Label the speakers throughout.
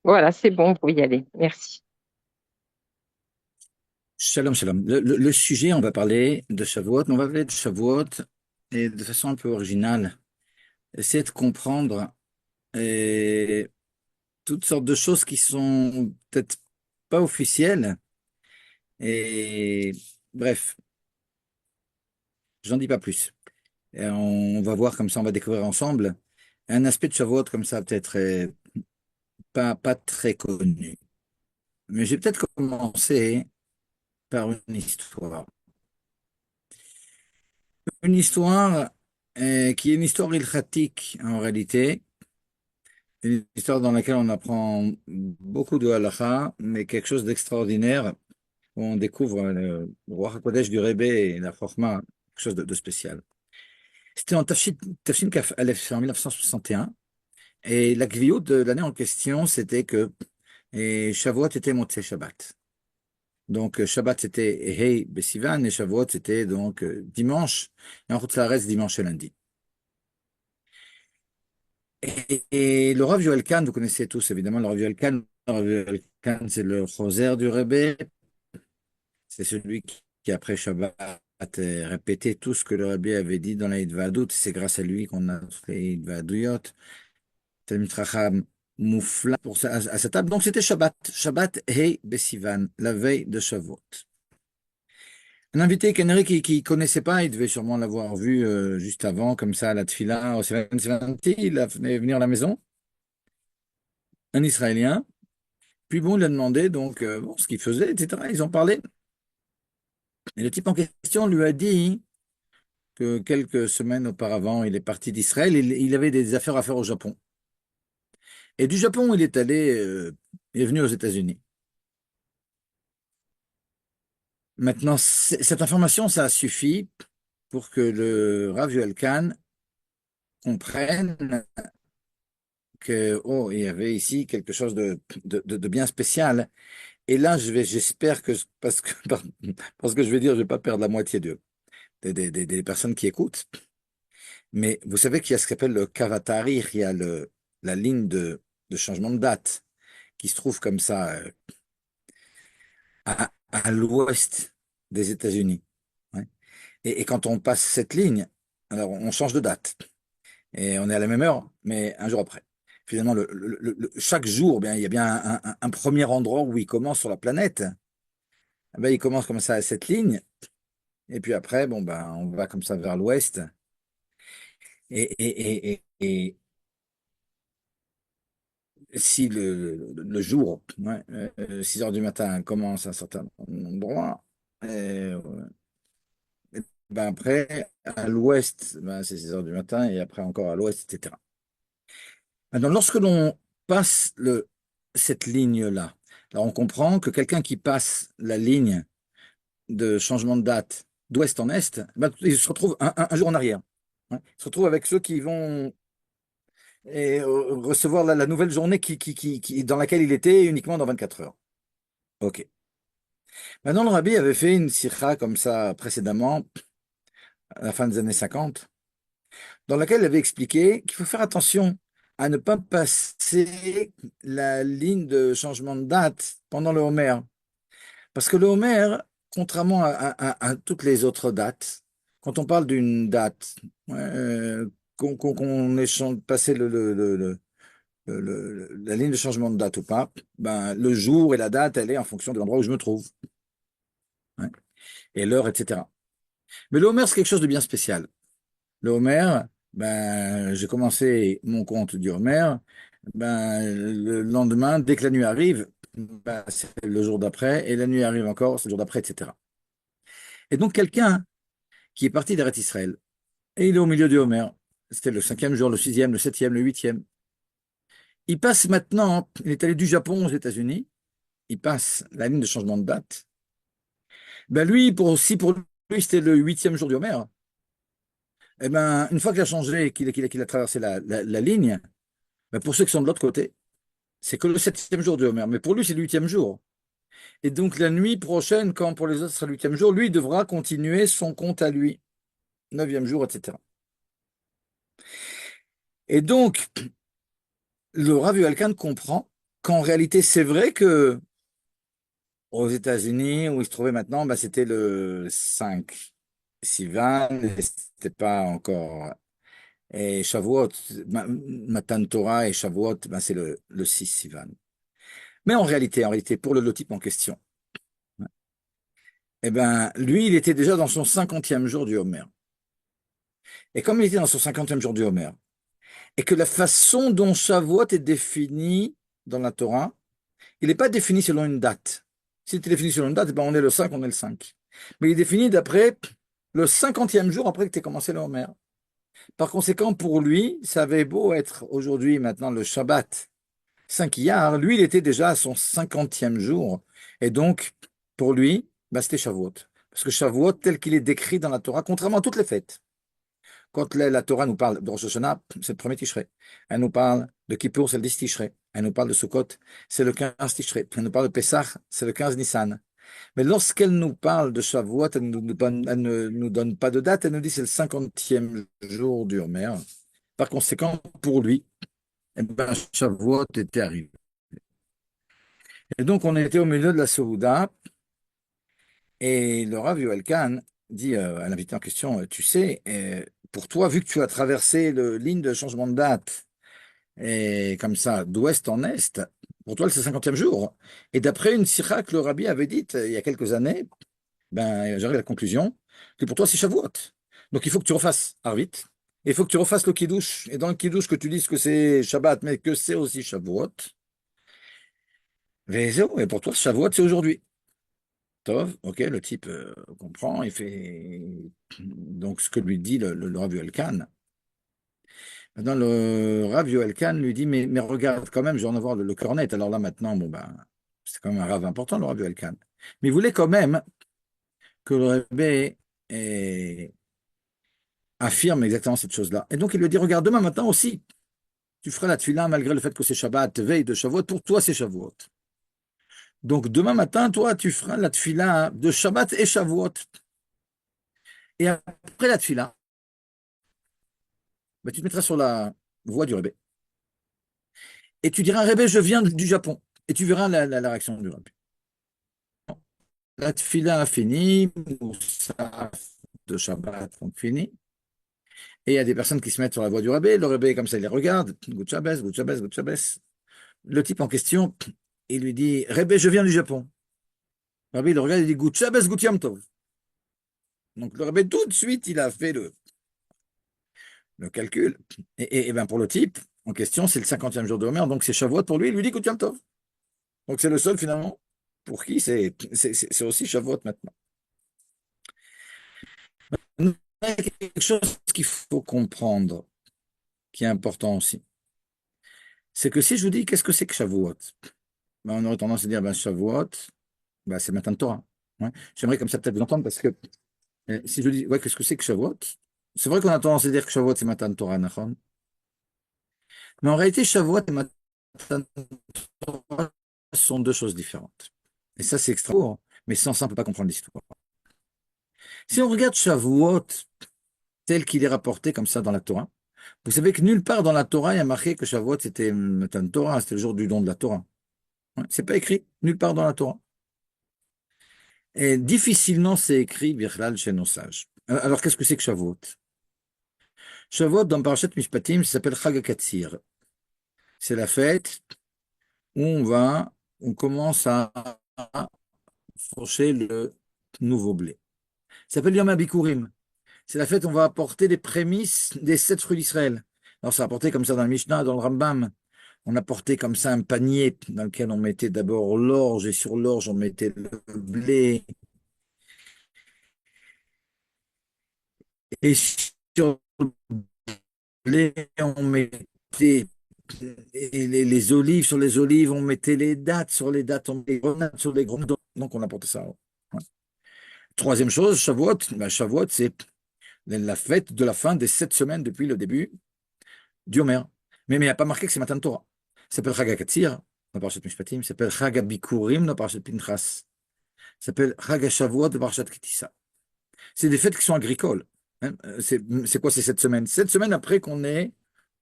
Speaker 1: Voilà, c'est bon pour y aller. Merci.
Speaker 2: Shalom, shalom. Le sujet, on va parler de Shavuot, mais on va parler de Shavuot et de façon un peu originale. Essayer de comprendre toutes sortes de choses qui sont peut-être pas officielles. Et bref, j'en dis pas plus. Et on va voir comme ça, on va découvrir ensemble un aspect de Shavuot comme ça, peut-être pas très connu. Mais j'ai peut-être commencé par une histoire. Une histoire qui est une histoire ilchatique en réalité. Une histoire dans laquelle on apprend beaucoup de halakha, mais quelque chose d'extraordinaire, où on découvre le roi HaKodesh du Rebbe et la Chochma, quelque chose de spécial. C'était en Tafshin Kaf Aleph en 1961, et la grioute de l'année en question, c'était que Shavuot était Motzei Shabbat. Donc Shabbat c'était Hei Besivan, et Shavuot c'était donc dimanche, et en route ça reste dimanche et lundi. Et le Rav Yoel Kahn, vous connaissez tous évidemment le Rav Yoel Kahn. Le Rav Yoel Kahn, c'est le Choser du Rebbe. C'est celui qui, après Shabbat, a répété tout ce que le Rebbe avait dit dans la Hidvadut. C'est grâce à lui qu'on a fait Hidvaduyot. Talmid Chacham Moufla pour à sa table. Donc c'était Shabbat. Shabbat Hei Besivan, la veille de Shavuot. Un invité canari qui connaissait pas, il devait sûrement l'avoir vu juste avant, comme ça, à la Tfila, au 770, il a fait venir à la maison, un Israélien. Puis bon, il a demandé donc bon, ce qu'il faisait, etc. Ils ont parlé. Et le type en question lui a dit que quelques semaines auparavant, il est parti d'Israël. Il avait des affaires à faire au Japon. Et du Japon, il est allé, il est venu aux États-Unis. Maintenant, cette information, ça a suffi pour que le Rav Yoel Kahn comprenne que, oh, il y avait ici quelque chose de bien spécial. Et là, j'espère que, parce que je vais dire, je vais pas perdre la moitié des personnes qui écoutent. Mais vous savez qu'il y a ce qu'on appelle le Kavatari, il y a la ligne de changement de date qui se trouve comme ça à l'ouest des États-Unis. Ouais. Et quand on passe cette ligne, alors on change de date et on est à la même heure, mais un jour après. Finalement, chaque jour, bien, il y a bien un premier endroit où il commence sur la planète. Eh ben, il commence comme ça à cette ligne, et puis après, bon, ben, on va comme ça vers l'ouest. Et si le jour, ouais, 6 heures du matin, commence à un certain endroit, euh, ben après, à l'ouest, ben c'est 6 heures du matin, et après encore à l'ouest, etc. Maintenant, lorsque l'on passe cette ligne-là, alors on comprend que quelqu'un qui passe la ligne de changement de date d'ouest en est, ben, il se retrouve un jour en arrière. Ouais. Il se retrouve avec ceux qui vont recevoir la nouvelle journée dans laquelle il était uniquement dans 24 heures. OK. Maintenant, le rabbi avait fait une sikha comme ça précédemment, à la fin des années 50, dans laquelle il avait expliqué qu'il faut faire attention à ne pas passer la ligne de changement de date pendant le Homer. Parce que le Homer, contrairement à toutes les autres dates, quand on parle d'une date, ouais, qu'on ait passé la ligne de changement de date ou pas, ben, le jour et la date, elle est en fonction de l'endroit où je me trouve, hein, et l'heure, etc. Mais le Homer, c'est quelque chose de bien spécial. Le Homer, ben, j'ai commencé mon compte du Homer, ben, le lendemain, dès que la nuit arrive, ben, c'est le jour d'après, et la nuit arrive encore, c'est le jour d'après, etc. Et donc, quelqu'un qui est parti d'Eretz Israël, et il est au milieu du Homer, c'était le cinquième jour, le sixième, le septième, le huitième. Il passe maintenant, il est allé du Japon aux États-Unis, il passe la ligne de changement de date. Ben lui, si pour lui c'était le huitième jour du Homer, eh ben, une fois qu'il a changé, qu'il a traversé la ligne, ben pour ceux qui sont de l'autre côté, c'est que le septième jour du Homer. Mais pour lui, c'est le huitième jour. Et donc la nuit prochaine, quand pour les autres ce sera le huitième jour, lui il devra continuer son compte à lui, neuvième jour, etc. Et donc, le Rav Yoel Kahn comprend qu'en réalité, c'est vrai que aux États-Unis, où il se trouvait maintenant, bah, c'était le 5 Sivan, et c'était pas encore. Et Shavuot, Matan Torah et Shavuot, bah, c'est le 6 Sivan. Mais en réalité, pour le lotype en question, eh ben, lui, il était déjà dans son 50e jour du Homer. Et comme il était dans son 50e jour du Homer, et que la façon dont Shavuot est défini dans la Torah, il n'est pas défini selon une date. S'il était défini selon une date, eh ben on est le 5, on est le 5. Mais il est défini d'après le 50e jour après que tu aies commencé le Homer. Par conséquent, pour lui, ça avait beau être aujourd'hui, maintenant, le Shabbat 5 Iyar, lui, il était déjà à son 50e jour. Et donc, pour lui, bah, c'était Shavuot. Parce que Shavuot, tel qu'il est décrit dans la Torah, contrairement à toutes les fêtes, quand la Torah nous parle de Rosh Hashanah, c'est le premier Tishrei. Elle nous parle de Kippour, c'est le 10 Tishrei. Elle nous parle de Sukkot, c'est le 15 Tishrei. Elle nous parle de Pessah, c'est le 15 Nissan. Mais lorsqu'elle nous parle de Shavuot, elle ne nous donne pas de date, elle nous dit c'est le 50e jour du Homer. Par conséquent, pour lui, eh ben, Shavuot était arrivé. Et donc, on était au milieu de la Souda, et le Rav Yoel Khan dit à l'invité en question, tu sais, pour toi, vu que tu as traversé le ligne de changement de date, et comme ça, d'ouest en est, pour toi, c'est le 50e jour. Et d'après une sira que le Rabbi avait dite il y a quelques années, ben, j'arrive à la conclusion que pour toi, c'est Shavuot. Donc, il faut que tu refasses Arvit, et il faut que tu refasses le Kiddush. Et dans le Kiddush, que tu dises que c'est Shabbat, mais que c'est aussi Shavuot. Et pour toi, Shavuot, c'est aujourd'hui. Tov, ok, le type comprend, il fait donc ce que lui dit le Rav Yoel Khan. Maintenant, le Rav Yoel Khan lui dit, mais regarde, quand même, je vais en avoir le cœur net. Alors là, maintenant, bon, ben, c'est quand même un Rav important, le Rav Yoel Khan. Mais il voulait quand même que le Rebbe affirme exactement cette chose-là. Et donc, il lui dit, regarde, demain matin aussi, tu feras la tefila malgré le fait que c'est Shabbat, veille de Shavuot. Pour toi, c'est Shavuot. Donc, demain matin, toi, tu feras la tefila de Shabbat et Shavuot. Et après la tefila, ben, tu te mettras sur la voie du Rebbe. Et tu diras, Rebbe, je viens du Japon. Et tu verras la réaction du Rebbe. La tefila a fini, Moussaf de Shabbat ont fini. Et il y a des personnes qui se mettent sur la voie du Rebbe. Le Rebbe, comme ça, il les regarde. Good Shabbos, good Shabbos, good Shabbos. Le type en question, il lui dit, Rebbe, je viens du Japon. Le Rebbe, il le regarde, il dit, good Shabbos, good Yom Tov. Donc le Rebbe, tout de suite, il a fait le calcul. Et ben pour le type en question, c'est le 50e jour de Homer, donc c'est Shavuot pour lui, il lui dit good Yom Tov. Donc c'est le seul finalement pour qui c'est aussi Shavuot maintenant. Il y a quelque chose qu'il faut comprendre, qui est important aussi. C'est que si je vous dis qu'est-ce que c'est que Shavuot, ben, on aurait tendance à dire ben, Shavuot, ben, c'est Matan Torah. Ouais. J'aimerais comme ça peut-être vous entendre parce que si je vous dis ouais, qu'est-ce que c'est que Shavuot, c'est vrai qu'on a tendance à dire que Shavuot c'est Matan Torah, nachon. Mais en réalité, Shavuot et Matan Torah sont deux choses différentes. Et ça, c'est extra court, mais sans ça, on ne peut pas comprendre l'histoire. Si on regarde Shavuot tel qu'il est rapporté comme ça dans la Torah, vous savez que nulle part dans la Torah, il y a marqué que Shavuot, c'était Matan Torah, c'était le jour du don de la Torah. Ouais, c'est pas écrit nulle part dans la Torah. Et difficilement, c'est écrit Birlal chez nos sages. Alors, qu'est-ce que c'est que Shavuot? Shavuot, dans Parashat Mishpatim, ça s'appelle Chag HaKatsir. C'est la fête où on commence à faucher le nouveau blé. Ça s'appelle Yom HaBikurim. C'est la fête où on va apporter les prémices des 7 fruits d'Israël. Alors, ça apporté comme ça dans le Mishnah, dans le Rambam. On apportait comme ça un panier dans lequel on mettait d'abord l'orge et sur l'orge, on mettait le blé. Et sur le blé, on mettait les olives. Sur les olives, on mettait les dattes. Sur les dattes, on mettait les grenades. Sur les grenades, donc on apportait ça. Ouais. Troisième chose, Shavuot. Ben, Shavuot, c'est la fête de la fin des 7 semaines depuis le début du Homer. Mais il n'y a pas marqué que c'est Matan Torah. Ça s'appelle Chag HaKatsir, dans Parashat Mishpatim. Ça s'appelle Chag HaBikurim, dans Parashat Pinchas. Ça s'appelle Chag HaShavuot, dans Parashat Kitissa. C'est des fêtes qui sont agricoles. Hein. C'est quoi ces 7 semaines? 7 semaines après qu'on ait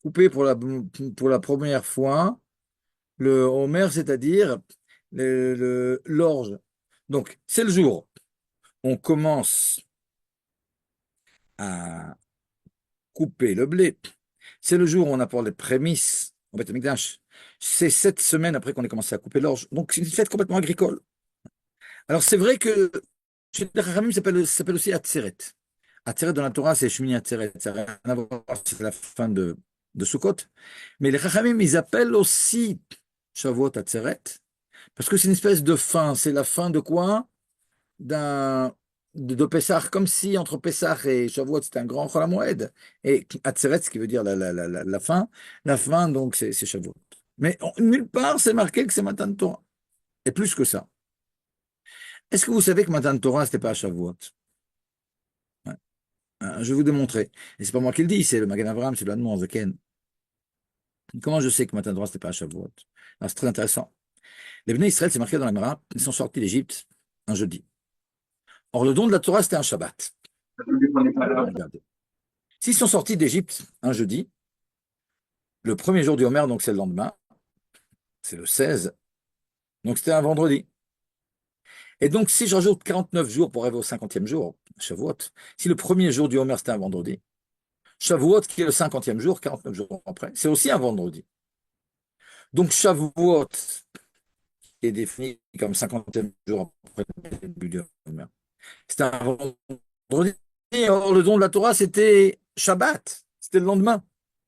Speaker 2: coupé pour la première fois Le Homer, c'est-à-dire l'orge. Donc, c'est le jour. On commence à couper le blé. C'est le jour où on apporte les prémices au Beth Amikdash. C'est 7 semaines après qu'on ait commencé à couper l'orge. Donc, c'est une fête complètement agricole. Alors, c'est vrai que chez les Chachamim, ça s'appelle aussi Atzeret. Atzeret dans la Torah, c'est Shmini Atzeret. Ça n'a rien à voir, c'est la fin de Sukkot. Mais les Chachamim, ils appellent aussi Shavuot Atzeret parce que c'est une espèce de fin. C'est la fin de quoi? d'un de Pessah, comme si entre Pessah et Shavuot, c'était un grand Chol HaMoed. Et Atzeret, ce qui veut dire la fin, donc c'est Shavuot. Mais nulle part, c'est marqué que c'est Matan Torah. Et plus que ça. Est-ce que vous savez que Matan Torah, c'était pas à Shavuot? Ouais. Je vais vous démontrer. Et c'est pas moi qui le dis, c'est le Magen Avraham, c'est l'Admon Zaken. Comment je sais que Matan Torah, c'était pas à Shavuot? Alors, c'est très intéressant. Les Bnei Israël, c'est marqué dans la Gemara, ils sont sortis d'Égypte un jeudi. Or, le don de la Torah, c'était un Shabbat. Regardez. S'ils sont sortis d'Égypte un jeudi, le premier jour du Homer, donc c'est le lendemain, c'est le 16, donc c'était un vendredi. Et donc, si je rajoute 49 jours pour arriver au 50e jour, Shavuot, si le premier jour du Homer c'était un vendredi, Shavuot, qui est le 50e jour, 49 jours après, c'est aussi un vendredi. Donc, Shavuot est défini comme 50e jour après le début du Homer. C'était un vendredi. Or, le don de la Torah, c'était Shabbat, c'était le lendemain.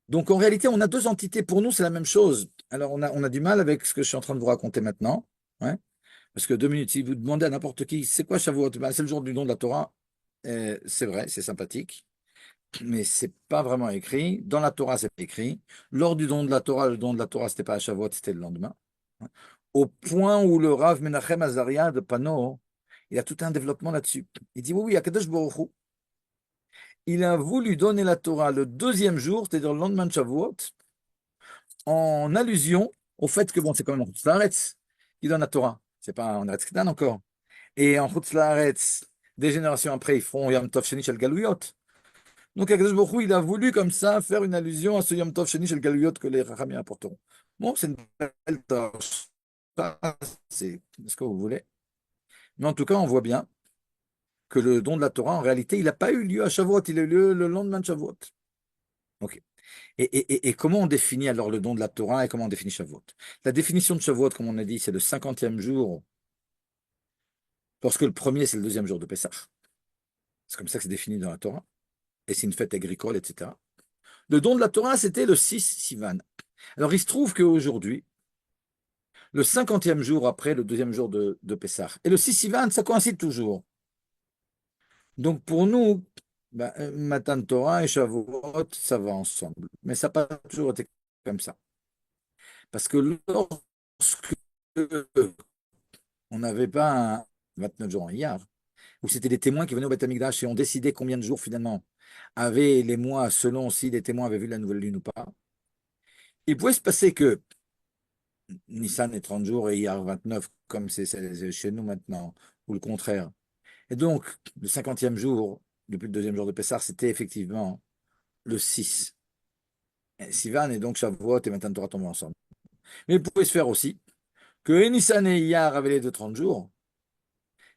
Speaker 2: Donc en réalité, on a deux entités. Pour nous, c'est la même chose. Alors on a du mal avec ce que je suis en train de vous raconter maintenant. Ouais. Parce que 2 minutes, si vous demandez à n'importe qui, c'est quoi Shavuot? Ben, c'est le jour du don de la Torah. C'est vrai, c'est sympathique, mais c'est pas vraiment écrit. Dans la Torah, c'est écrit. Lors du don de la Torah, le don de la Torah, c'était pas à Shavuot, c'était le lendemain. Ouais. Au point où le Rav Menachem Azaria de Pano, il a tout un développement là-dessus. Il dit oui, oui, Akadosh Baruch Hu, il a voulu donner la Torah le deuxième jour, c'est-à-dire le lendemain de Shavuot, en allusion au fait que bon, c'est quand même en Chutz La'aretz qui donne la Torah. C'est pas en Eretz Kedan encore. Et en Chutz La'aretz, des générations après, ils feront Yom Tov Sheni Shel Galuyot. Donc, Akadosh Baruch Hu, il a voulu comme ça faire une allusion à ce Yom Tov Sheni Shel Galuyot que les Rachamim apporteront. Bon, c'est une belle tâche. Ça, c'est ce que vous voulez. Mais en tout cas, on voit bien que le don de la Torah, en réalité, il n'a pas eu lieu à Shavuot, il a eu lieu le lendemain de Shavuot. Ok. Et comment on définit alors le don de la Torah et comment on définit Shavuot? La définition de Shavuot, comme on a dit, c'est le 50e jour, parce que le premier, c'est le deuxième jour de Pessah. C'est comme ça que c'est défini dans la Torah. Et c'est une fête agricole, etc. Le don de la Torah, c'était le 6 Sivan. Alors, il se trouve qu'aujourd'hui, le 50e jour après le deuxième jour de Pessah, et le 6 Sivan, ça coïncide toujours. Donc, pour nous, ben, Matan Torah et Shavuot, ça va ensemble. Mais ça n'a pas toujours été comme ça. Parce que lorsque on n'avait pas un 29 jours en Iyar, où c'était des témoins qui venaient au Beth Amikdash et ont décidé combien de jours finalement avaient les mois selon si les témoins avaient vu la nouvelle lune ou pas. Il pouvait se passer que Nissan est 30 jours et Iyar 29, comme c'est chez nous maintenant, ou le contraire. Et donc, le 50e jour, depuis le deuxième jour de Pessah, c'était effectivement le 6. Et Sivan et donc Shavuot et Matan Torah tombaient ensemble. Mais il pouvait se faire aussi que Nissan et Iyar avaient les deux 30 jours.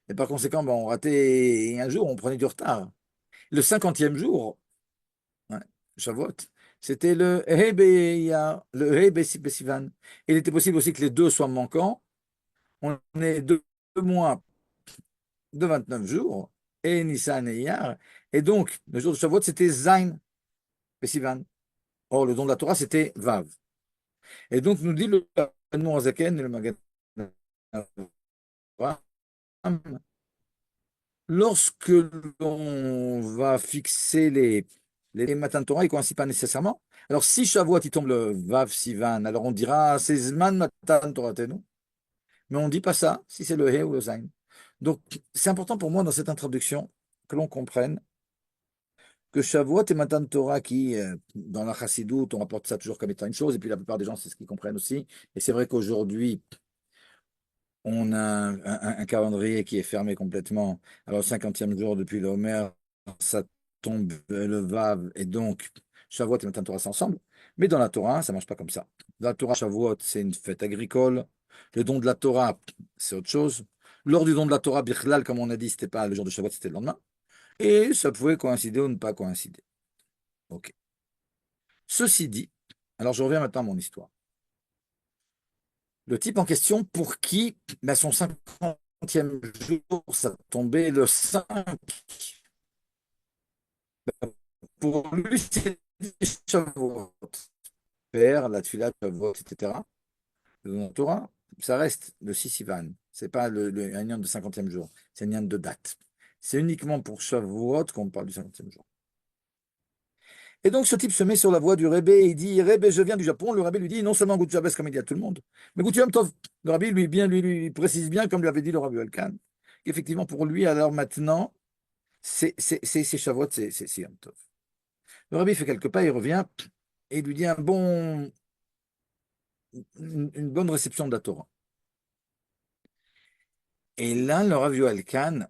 Speaker 2: Et par conséquent, ben, on ratait un jour, on prenait du retard. Le 50e jour, ouais, Shavuot, c'était le He Be'Iyar, le He Besivan. Il était possible aussi que les deux soient manquants. On est deux mois de 29 jours, et Nissan et Iyar. Et donc, le jour de Shavuot, c'était Zain Besivan. Or, le don de la Torah, c'était Vav. Et donc, nous dit le Admor Zaken et le Magen Avraham, lorsque l'on va fixer les Matan Torah, ils ne coïncident pas nécessairement. Alors, si Shavuot, il tombe le Vav Sivan, alors on dira c'est Zman Matan Torah Tenu. Mais on ne dit pas ça, si c'est le He ou le Zain. Donc, c'est important pour moi dans cette introduction que l'on comprenne que Shavuot et Matan Torah, qui, dans la Chassidoute, on rapporte ça toujours comme étant une chose, et puis la plupart des gens, c'est ce qu'ils comprennent aussi. Et c'est vrai qu'aujourd'hui, on a un calendrier qui est fermé complètement. Alors, le 50e jour depuis le Homer, ça tombe le Vav, et donc Shavuot et Matan Torah, c'est ensemble. Mais dans la Torah, ça marche pas comme ça. Dans la Torah, Shavuot, c'est une fête agricole. Le don de la Torah, c'est autre chose. Lors du don de la Torah, Bichlal, comme on a dit, c'était pas le jour de Shavuot, c'était le lendemain. Et ça pouvait coïncider ou ne pas coïncider. Ok. Ceci dit, alors je reviens maintenant à mon histoire. Le type en question, pour qui ben, son 50e jour, ça tombait le 5. Pour lui, c'est Shavuot. Père, la Tfila, Shavuot, etc. Le don de la Torah, ça reste le 6 Sivan. C'est pas un yan de 50e jour. C'est un yan de date. C'est uniquement pour Shavuot qu'on parle du 50e jour. Et donc, ce type se met sur la voie du Rebbe et il dit, Rebbe, je viens du Japon. Le Rebbe lui dit, non seulement Goutu Shabbos, comme il dit à tout le monde, mais Goutu Yom Tov. Le Rabbi lui précise bien, comme lui avait dit le Rabbi Elkan, qu'effectivement, pour lui, alors maintenant, c'est Shavuot, c'est Yom Tov. Le Rabbi fait quelques pas, il revient et il lui dit une bonne réception de la Torah. Et là, le Rabbi Elkan,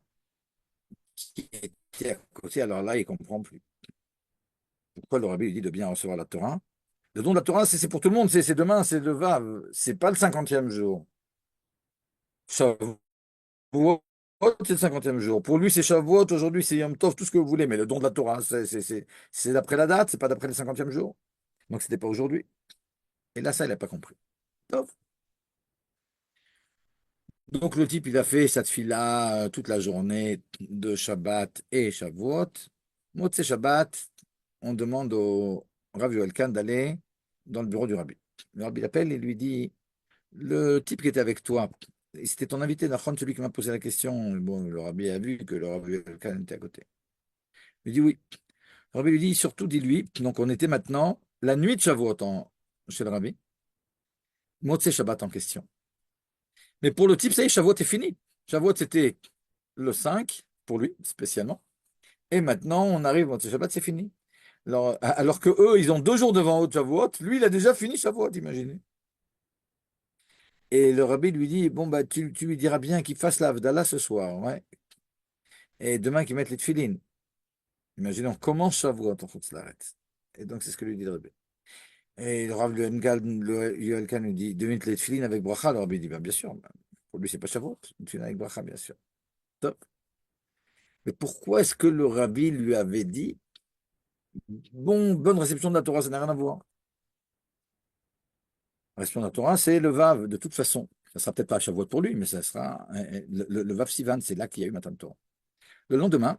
Speaker 2: qui était à côté, alors là, il comprend plus. Pourquoi le Rabbi lui dit de bien recevoir la Torah? Le don de la Torah, c'est pour tout le monde, c'est demain, c'est le Vav, c'est pas le 50e jour. Shavuot, c'est le 50e jour. Pour lui, c'est Shavuot, aujourd'hui, c'est Yom Tov, tout ce que vous voulez, mais le don de la Torah, c'est d'après la date, c'est pas d'après le 50e jour. Donc, c'était pas aujourd'hui. Et là, ça, il n'a pas compris. Tov. Donc, le type, il a fait cette fila toute la journée de Shabbat et Shavuot. Motzei Shabbat, on demande au Rav Yoel Khan d'aller dans le bureau du Rabbi. Le Rabbi l'appelle et lui dit, le type qui était avec toi, c'était ton invité, Nachon, celui qui m'a posé la question. Bon, le Rabbi a vu que le Rabbi Yoel Khan était à côté. Il lui dit oui. Le Rabbi lui dit, surtout, dis-lui, donc on était maintenant la nuit de Shavuot chez le Rabbi, Motzei Shabbat en question. Mais pour le type, ça y est, Shavuot est fini. Shavuot, c'était le 5, pour lui, spécialement. Et maintenant, on arrive, Motzei Shabbat, c'est fini. Alors que eux, ils ont 2 jours devant eux de Shavuot. Lui, il a déjà fini Shavuot, imaginez. Et le rabbi lui dit, bon, bah, tu lui diras bien qu'il fasse la Havdalah ce soir, ouais. Et demain, qu'il mette les tefilines. Imaginez, on commence Shavuot en Chutzlaret. Et donc, c'est ce que lui dit le rabbi. Et le rabbi Yoel Khan lui dit, de mettre les tefilines avec bracha. Le rabbi dit, bah, bien sûr. Bah, pour lui, c'est pas Shavuot. Une tefilin avec bracha, bien sûr. Top. Mais pourquoi est-ce que le rabbi lui avait dit, bon, bonne réception de la Torah, ça n'a rien à voir. La réception de la Torah, c'est le Vav, de toute façon. Ça sera peut-être pas à Shavuot pour lui, mais ça sera le Vav Sivan, c'est là qu'il y a eu Matan Torah. Le lendemain,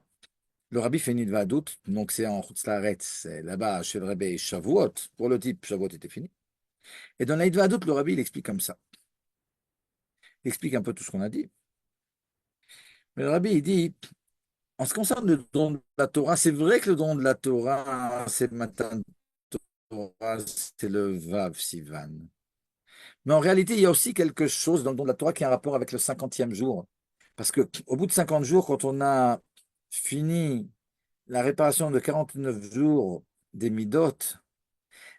Speaker 2: le Rabbi fait une Idvadout, donc c'est en Chutzlaret, c'est là-bas chez le Rabbi Shavuot. Pour le type, Shavuot était fini. Et dans la Idvadout, le Rabbi, il explique comme ça. Il explique un peu tout ce qu'on a dit. Mais le Rabbi, il dit, en ce qui concerne le don de la Torah, c'est vrai que le don de la Torah, c'est le Matan Torah, c'est le Vav Sivan. Mais en réalité, il y a aussi quelque chose dans le don de la Torah qui a un rapport avec le 50e jour. Parce que au bout de 50 jours, quand on a fini la réparation de 49 jours des Midot,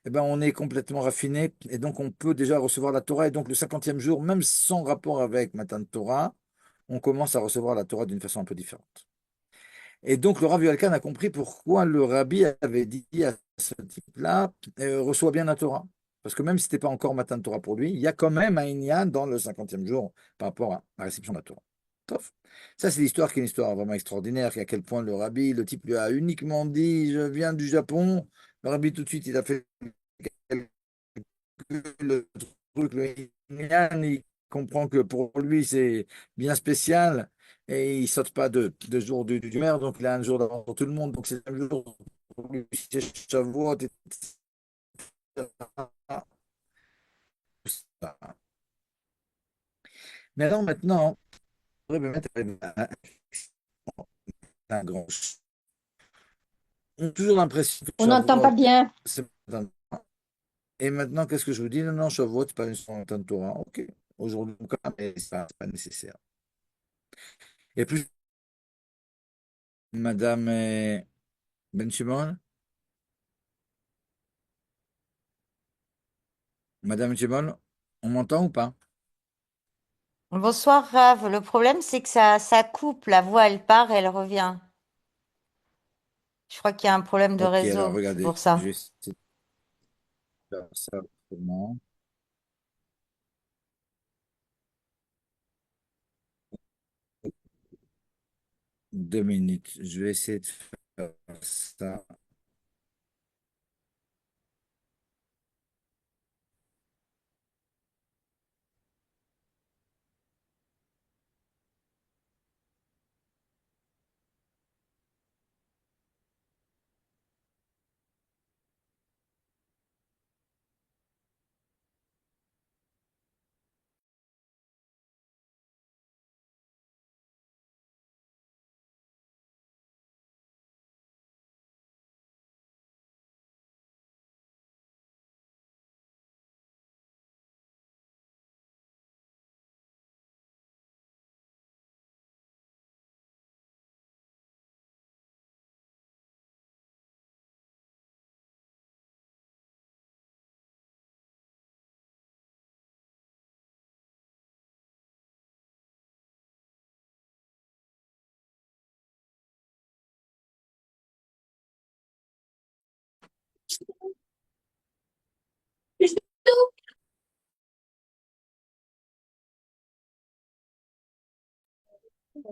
Speaker 2: eh ben, on est complètement raffiné et donc on peut déjà recevoir la Torah. Et donc le 50e jour, même sans rapport avec Matan Torah, on commence à recevoir la Torah d'une façon un peu différente. Et donc le Rabbi Elkan a compris pourquoi le Rabbi avait dit à ce type-là, reçois bien la Torah. Parce que même si ce n'était pas encore Matan Torah pour lui, il y a quand même un Inyan dans le 50e jour par rapport à la réception de la Torah. Tof. Ça, c'est l'histoire qui est une histoire vraiment extraordinaire, à quel point le Rabbi, le type lui a uniquement dit, je viens du Japon. Le Rabbi, tout de suite, il a fait le truc, le Inyan, il comprend que pour lui, c'est bien spécial et il saute pas de jour du maire, donc il a un jour d'avance pour tout le monde, donc c'est un jour pour lui, c'est Shavuot, etc. Mais alors maintenant, on devrait mettre un grand. On a toujours l'impression que
Speaker 1: On n'entend pas
Speaker 2: Shavuot,
Speaker 1: bien.
Speaker 2: c'est et maintenant, qu'est-ce que je vous dis? Non, non, Shavuot, c'est pas une histoire de Torah. Ok, aujourd'hui, quand même, mais c'est pas nécessaire. Et plus, Madame Ben Shimon, Madame Ben Shimon, on m'entend ou pas?
Speaker 3: Bonsoir Rav. Le problème, c'est que ça coupe. La voix, elle part et elle revient. Je crois qu'il y a un problème de
Speaker 2: Ok, alors
Speaker 3: réseau. C'est
Speaker 2: regardez,
Speaker 3: pour
Speaker 2: je vais
Speaker 3: ça.
Speaker 2: essayer. faire ça autrement. 2 minutes. Je vais essayer de faire ça.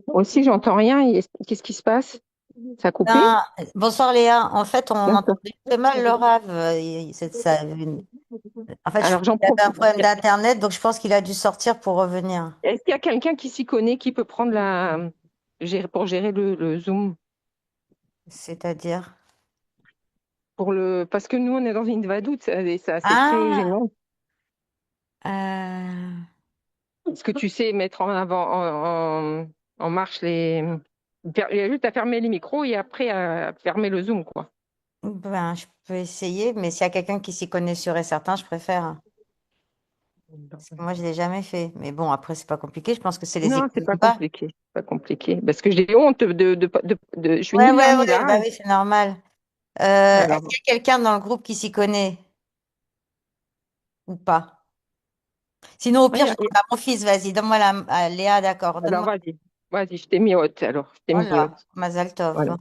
Speaker 1: Aussi, j'entends rien. Qu'est-ce qui se passe? Ça a coupé?
Speaker 3: Non, bonsoir Léa. En fait, on
Speaker 1: D'accord.
Speaker 3: entendait très mal le rave. En fait, je
Speaker 1: Alors,
Speaker 3: crois
Speaker 1: j'en
Speaker 3: qu'il avait un
Speaker 1: profite.
Speaker 3: problème d'Internet, donc je pense qu'il a dû sortir pour revenir.
Speaker 1: Est-ce qu'il y a quelqu'un qui s'y connaît, qui peut prendre pour gérer le Zoom?
Speaker 3: C'est-à-dire?
Speaker 1: Parce que nous, on est dans une vadoute, c'est très
Speaker 3: Ah,
Speaker 1: gênant.
Speaker 3: euh,
Speaker 1: Est-ce que tu sais mettre en avant, en marche il y a juste à fermer les micros et après à fermer le Zoom, quoi.
Speaker 3: ben, je peux essayer, mais s'il y a quelqu'un qui s'y connaît sûr et certain, je préfère. Parce que moi, je l'ai jamais fait. Mais bon, après, c'est pas compliqué. Je pense que c'est les
Speaker 1: Non, c'est
Speaker 3: équipes
Speaker 1: pas
Speaker 3: bas.
Speaker 1: compliqué. C'est pas compliqué. Parce que j'ai honte je suis
Speaker 3: Ouais,
Speaker 1: ni là
Speaker 3: ouais,
Speaker 1: ni
Speaker 3: ouais,
Speaker 1: là.
Speaker 3: bah oui, c'est normal. Est-ce
Speaker 1: Alors,
Speaker 3: qu'il y a quelqu'un dans le groupe qui s'y connaît ou pas? Sinon, au
Speaker 1: ouais,
Speaker 3: pire, je demande à mon fils. Vas-y, donne-moi Léa, d'accord.
Speaker 1: alors
Speaker 3: Donne-moi.
Speaker 1: vas-y, je t'ai mis haute. Alors, je t'ai mis
Speaker 3: Voilà,
Speaker 1: haute.
Speaker 3: Mazal Tov.
Speaker 1: Voilà,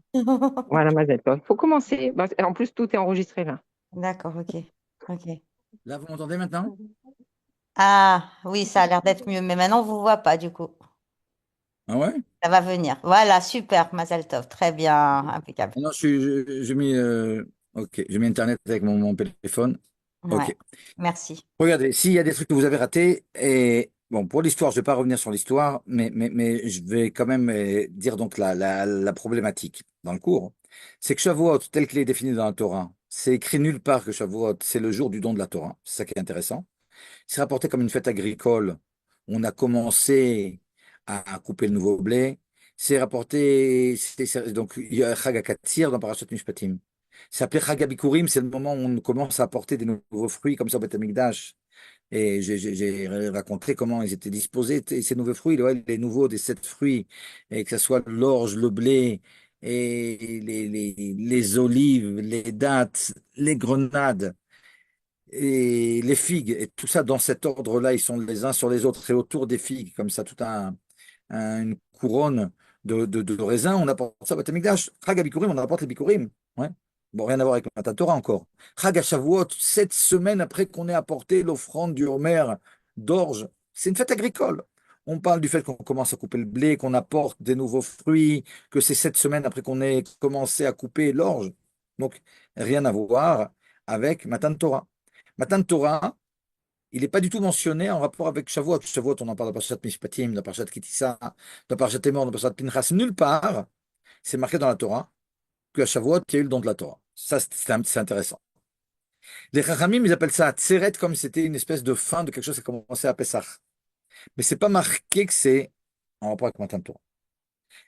Speaker 1: voilà, Mazel. Il faut commencer. Bah, en plus, tout est enregistré là.
Speaker 3: D'accord, ok. Ok.
Speaker 2: Là, vous m'entendez maintenant?
Speaker 3: Ah, oui, ça a l'air d'être mieux. Mais maintenant, on vous voit pas, du coup.
Speaker 2: Ah ouais?
Speaker 3: Ça va venir. Voilà, super, Mazal Tov. Très bien, impeccable.
Speaker 2: Ah non, j'ai mis, ok, j'ai mis Internet avec mon téléphone.
Speaker 3: Ouais,
Speaker 2: Ok.
Speaker 3: merci.
Speaker 2: Regardez, s'il y a des trucs que vous avez ratés, et bon, pour l'histoire, je vais pas revenir sur l'histoire, mais je vais quand même dire donc la problématique dans le cours. C'est que Shavuot, tel qu'il est défini dans la Torah, c'est écrit nulle part que Shavuot, c'est le jour du don de la Torah. C'est ça qui est intéressant. C'est rapporté comme une fête agricole. On a commencé à couper le nouveau blé. C'est rapporté, donc il y a Chag HaKatsir dans Parashat Mishpatim. C'est appelé Chag HaBikurim, c'est le moment où on commence à apporter des nouveaux fruits comme ça au Beth Amikdash. Et j'ai raconté comment ils étaient disposés, ces nouveaux fruits, ouais, les nouveaux des 7 fruits, et que ce soit l'orge, le blé, et les olives, les dattes, les grenades et les figues, et tout ça dans cet ordre-là, ils sont les uns sur les autres, et autour des figues, comme ça, une couronne de raisins, on apporte ça au Beth Amikdash. Chag HaBikurim, on apporte les bikurim. Ouais. Bon, rien à voir avec le Matan Torah encore. Chag HaShavuot, 7 semaines après qu'on ait apporté l'offrande du Homer d'orge, c'est une fête agricole. On parle du fait qu'on commence à couper le blé, qu'on apporte des nouveaux fruits, que c'est 7 semaines après qu'on ait commencé à couper l'orge. Donc, rien à voir avec Matan Torah. Matan Torah, il n'est pas du tout mentionné en rapport avec Shavuot. Shavuot, on en parle dans Parashat Mishpatim, dans Parashat Kitissa, dans Parashat Emor, dans Parashat Pinchas. Nulle part, c'est marqué dans la Torah qu'à Shavuot, il y a eu le don de la Torah. Ça, c'est intéressant. Les Chachamim, ils appellent ça Tseret, comme c'était une espèce de fin de quelque chose qui a commencé à Pessah. Mais c'est pas marqué que c'est en rapport avec Matan Torah.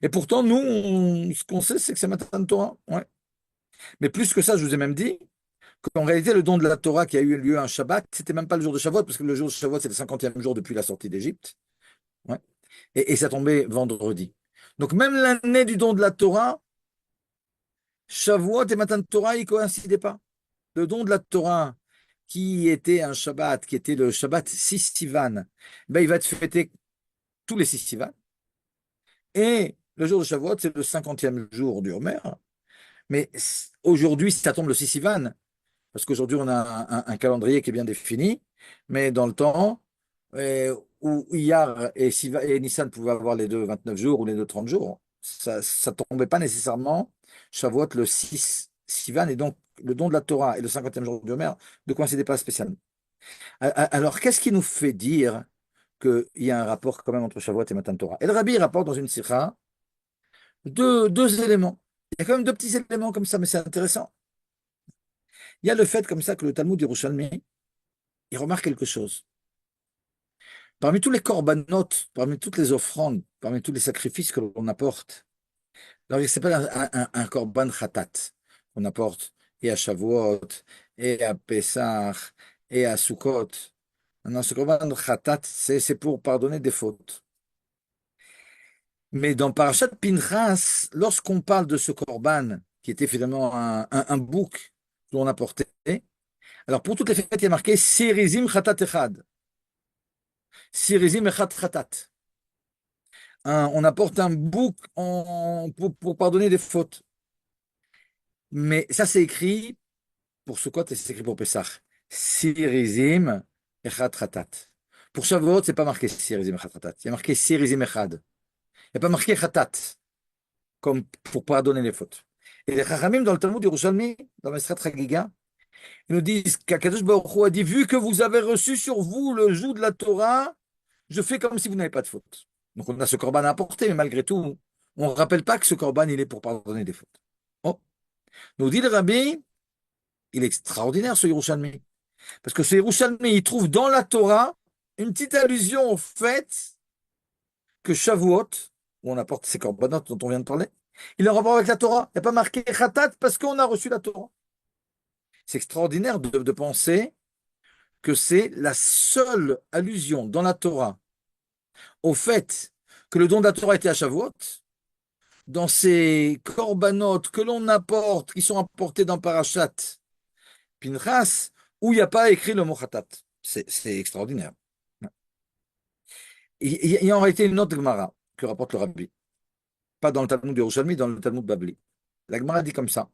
Speaker 2: Et pourtant, nous, ce qu'on sait, c'est que c'est Matan Torah. Ouais. Mais plus que ça, je vous ai même dit qu'en réalité, le don de la Torah qui a eu lieu un Shabbat, c'était même pas le jour de Shavuot, parce que le jour de Shavuot, c'est le 50e jour depuis la sortie d'Égypte. Ouais. Et ça tombait vendredi. Donc même l'année du don de la Torah, Shavuot et Matan Torah, ils ne coïncidaient pas. Le don de la Torah, qui était un Shabbat, qui était le Shabbat Sivan, ben, il va être fêté tous les Sivan. Et le jour de Shavuot, c'est le 50e jour du Homer. Mais aujourd'hui, ça tombe le Sivan. parce qu'aujourd'hui, on a un calendrier qui est bien défini, mais dans le temps, où Iyar et Nissan pouvaient avoir les deux 29 jours ou les deux 30 jours, ça ne tombait pas nécessairement Shavuot le 6 Sivan, et donc le don de la Torah et le 50e jour du Homer ne coïncidaient pas spécialement. Alors, qu'est-ce qui nous fait dire qu'il y a un rapport quand même entre Shavuot et Matan Torah? Et le Rabbi rapporte dans une sikha deux éléments. Il y a quand même deux petits éléments comme ça, mais c'est intéressant. Il y a le fait comme ça que le Talmud Yerushalmi, il remarque quelque chose. Parmi tous les korbanot, parmi toutes les offrandes, parmi tous les sacrifices que l'on apporte, alors il s'appelle un korban khatat qu'on apporte et à Shavuot, et à Pesach, et à Sukkot. Non, ce korban khatat, c'est pour pardonner des fautes. Mais dans Parashat Pinchas, lorsqu'on parle de ce korban, qui était finalement un bouc que l'on apportait, alors pour toutes les fêtes, il y a marqué Sirizim Khatat Echad. Sirizim Echad Khatat. On apporte un bouc pour pardonner des fautes. Mais ça, c'est écrit pour Sukkot et c'est écrit pour Pesach. Sirizim Echad Khatat. Pour Shavuot, c'est pas marqué Sirizim Echad Khatat. Il y a marqué Sirizim Echad. Il n'y a pas marqué Khatat, comme pour pardonner les fautes. Et les Chachamim, dans le Talmud Yerushalmi, dans le Mesrat Chagiga, ils nous disent qu'Akadosh Baruch Hu a dit, vu que vous avez reçu sur vous le joug de la Torah, je fais comme si vous n'avez pas de faute. Donc on a ce korban à apporter, mais malgré tout, on ne rappelle pas que ce korban, il est pour pardonner des fautes. Oh. Nous dit le Rabbi, il est extraordinaire ce Yerushalmi. Parce que ce Yerushalmi, il trouve dans la Torah une petite allusion au fait que Shavuot, où on apporte ces korbanot dont on vient de parler, il est en rapport avec la Torah. Il n'y a pas marqué Khatat parce qu'on a reçu la Torah. C'est extraordinaire de penser que c'est la seule allusion dans la Torah au fait que le don de la Torah était à Shavuot, dans ces corbanotes que l'on apporte, qui sont apportés dans Parashat Pinchas, où il n'y a pas écrit le mot Khatat. C'est extraordinaire. Il y a en réalité une autre Gemara que rapporte le Rabbi. Pas dans le Talmud de Yerushalmi, dans le Talmud Babli. La Gemara dit comme ça.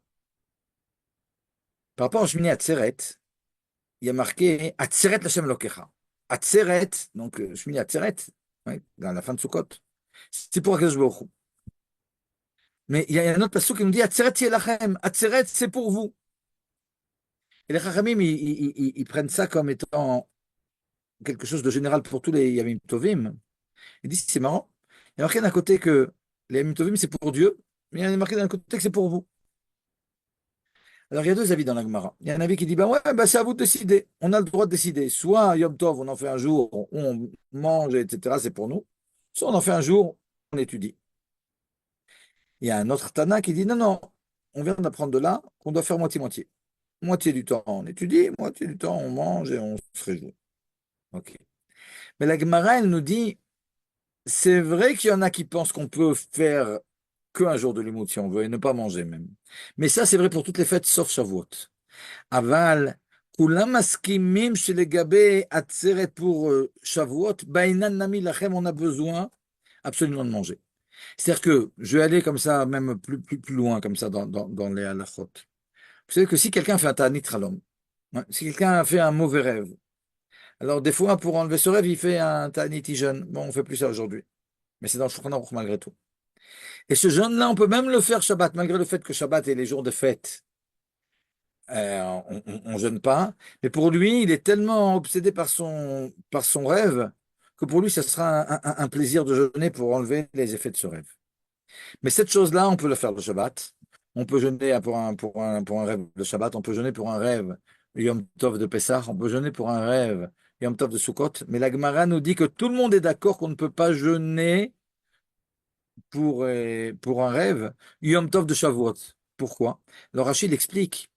Speaker 2: Par rapport au Shmini Atzeret, il y a marqué Atzeret Lashem Lokecha. Atzeret, donc Shmini Atzeret, ouais, dans la fin de Sukkot, c'est pour Akadosh Baruch Hu. Mais il y a un autre passage qui nous dit Atzeret Yelachem. Atzeret, c'est pour vous. Et les Chachamim, ils prennent ça comme étant quelque chose de général pour tous les Yamim Tovim. Ils disent c'est marrant. Il y a marqué d'un côté que les Yamim Tovim, c'est pour Dieu, mais il y a marqué d'un côté que c'est pour vous. Alors, il y a deux avis dans la Gemara. Il y a un avis qui dit, ben ouais, ben c'est à vous de décider. On a le droit de décider. Soit Yom Tov, on en fait un jour où on mange, etc., c'est pour nous. Soit on en fait un jour où on étudie. Il y a un autre Tana qui dit, non, non, on vient d'apprendre de là qu'on doit faire moitié-moitié. Moitié du temps, on étudie, moitié du temps, on mange et on se réjouit. Ok. Mais la Gemara, elle nous dit, c'est vrai qu'il y en a qui pensent qu'on peut faire qu'un jour de limout si on veut et ne pas manger même. Mais ça, c'est vrai pour toutes les fêtes sauf Shavuot. Aval, כולם מסכימים שלגבי עצרת pour Shavuot, בעינן נמי לכם, on a besoin absolument de manger. C'est-à-dire que je vais aller comme ça, même plus loin, comme ça, dans les halachot. Vous savez que si quelqu'un fait un ta'anit halom, hein, si quelqu'un fait un mauvais rêve, alors des fois, pour enlever ce rêve, il fait un ta'anit jeûne. Bon, on fait plus ça aujourd'hui. Mais c'est dans le Shulchan Aruch malgré tout. Et ce jeûne-là, on peut même le faire Shabbat, malgré le fait que Shabbat est les jours de fête. On jeûne pas, mais pour lui, il est tellement obsédé par son rêve que pour lui, ce sera un plaisir de jeûner pour enlever les effets de ce rêve. Mais cette chose-là, on peut le faire le Shabbat. On peut jeûner pour un rêve de Shabbat, on peut jeûner pour un rêve Yom Tov de Pessah, on peut jeûner pour un rêve Yom Tov de Sukkot, mais la Gemara nous dit que tout le monde est d'accord qu'on ne peut pas jeûner pour un rêve Yom Tov de Shavuot. Pourquoi? Alors Rachid explique.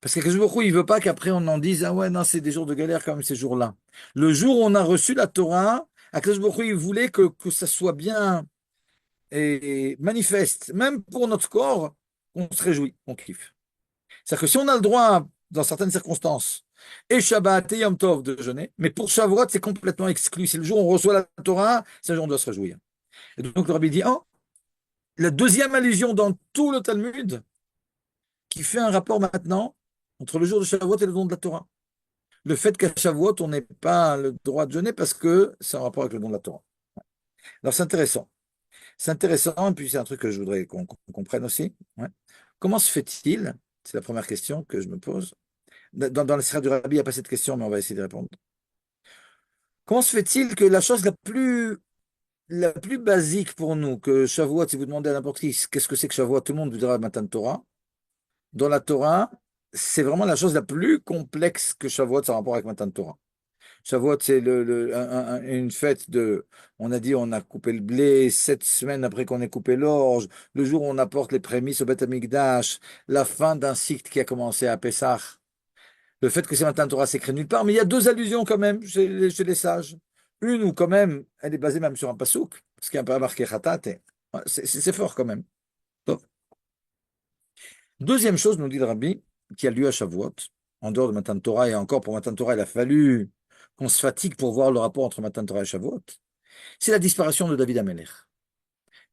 Speaker 2: Parce que Baruch Hu, il veut pas qu'après on en dise, ah ouais, non, c'est des jours de galère comme ces jours-là. Le jour où on a reçu la Torah, Akadosh Baruch Hu, il voulait que ça soit bien et manifeste, même pour notre corps, on se réjouit, on kiffe. C'est-à-dire que si on a le droit, dans certaines circonstances, et Shabbat et Yom Tov de jeûner, mais pour Shavuot, c'est complètement exclu. C'est le jour où on reçoit la Torah, c'est le jour où on doit se réjouir. Et donc le Rabbi dit, oh, la deuxième allusion dans tout le Talmud, qui fait un rapport maintenant entre le jour de Shavuot et le don de la Torah. Le fait qu'à Shavuot, on n'ait pas le droit de jeûner parce que c'est en rapport avec le don de la Torah. Alors c'est intéressant. C'est intéressant, et puis c'est un truc que je voudrais qu'on comprenne aussi. Ouais. Comment se fait-il, c'est la première question que je me pose. Dans la Sira du Rabbi, il n'y a pas cette question, mais on va essayer de répondre. Comment se fait-il que la chose la plus basique pour nous, que Shavuot, si vous demandez à n'importe qui, qu'est-ce que c'est que Shavuot, tout le monde vous dira Matan Torah. Dans la Torah, c'est vraiment la chose la plus complexe que Shavuot, ça a rapport avec Matan Torah. Shavuot, c'est une fête de, on a dit, on a coupé le blé 7 semaines après qu'on ait coupé l'orge, le jour où on apporte les prémices au Beth Amikdash, la fin d'un cycle qui a commencé à Pessah. Le fait que c'est Matan Torah, c'est écrit nulle part, mais il y a deux allusions quand même chez les sages. Une où quand même, elle est basée même sur un pasouk, parce qu'il y a un peu marqué Khatate. Ouais, c'est fort quand même. Bon. Deuxième chose, nous dit le Rabbi, qui a lieu à Shavuot, en dehors de Matan Torah, et encore pour Matan Torah, il a fallu qu'on se fatigue pour voir le rapport entre Matan Torah et Shavuot, c'est la disparition de David Ameler.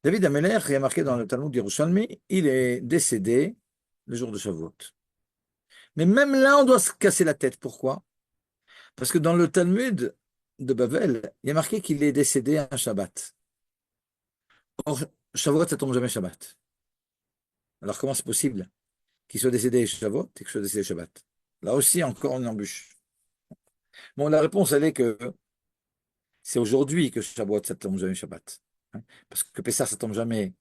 Speaker 2: David Ameler, il est marqué dans le Talmud d'Yerushalmi, il est décédé le jour de Shavuot. Mais même là, on doit se casser la tête. Pourquoi? Parce que dans le Talmud de Babel, il est marqué qu'il est décédé un Shabbat. Or, Shavuot, ça tombe jamais Shabbat. Alors comment c'est possible qu'il soit décédé Shavuot et qu'il soit décédé Shabbat? Là aussi, encore une embûche. Bon, la réponse, elle est que c'est aujourd'hui que Shavuot, ça tombe jamais Shabbat. Hein. Parce que Pessah, ça tombe jamais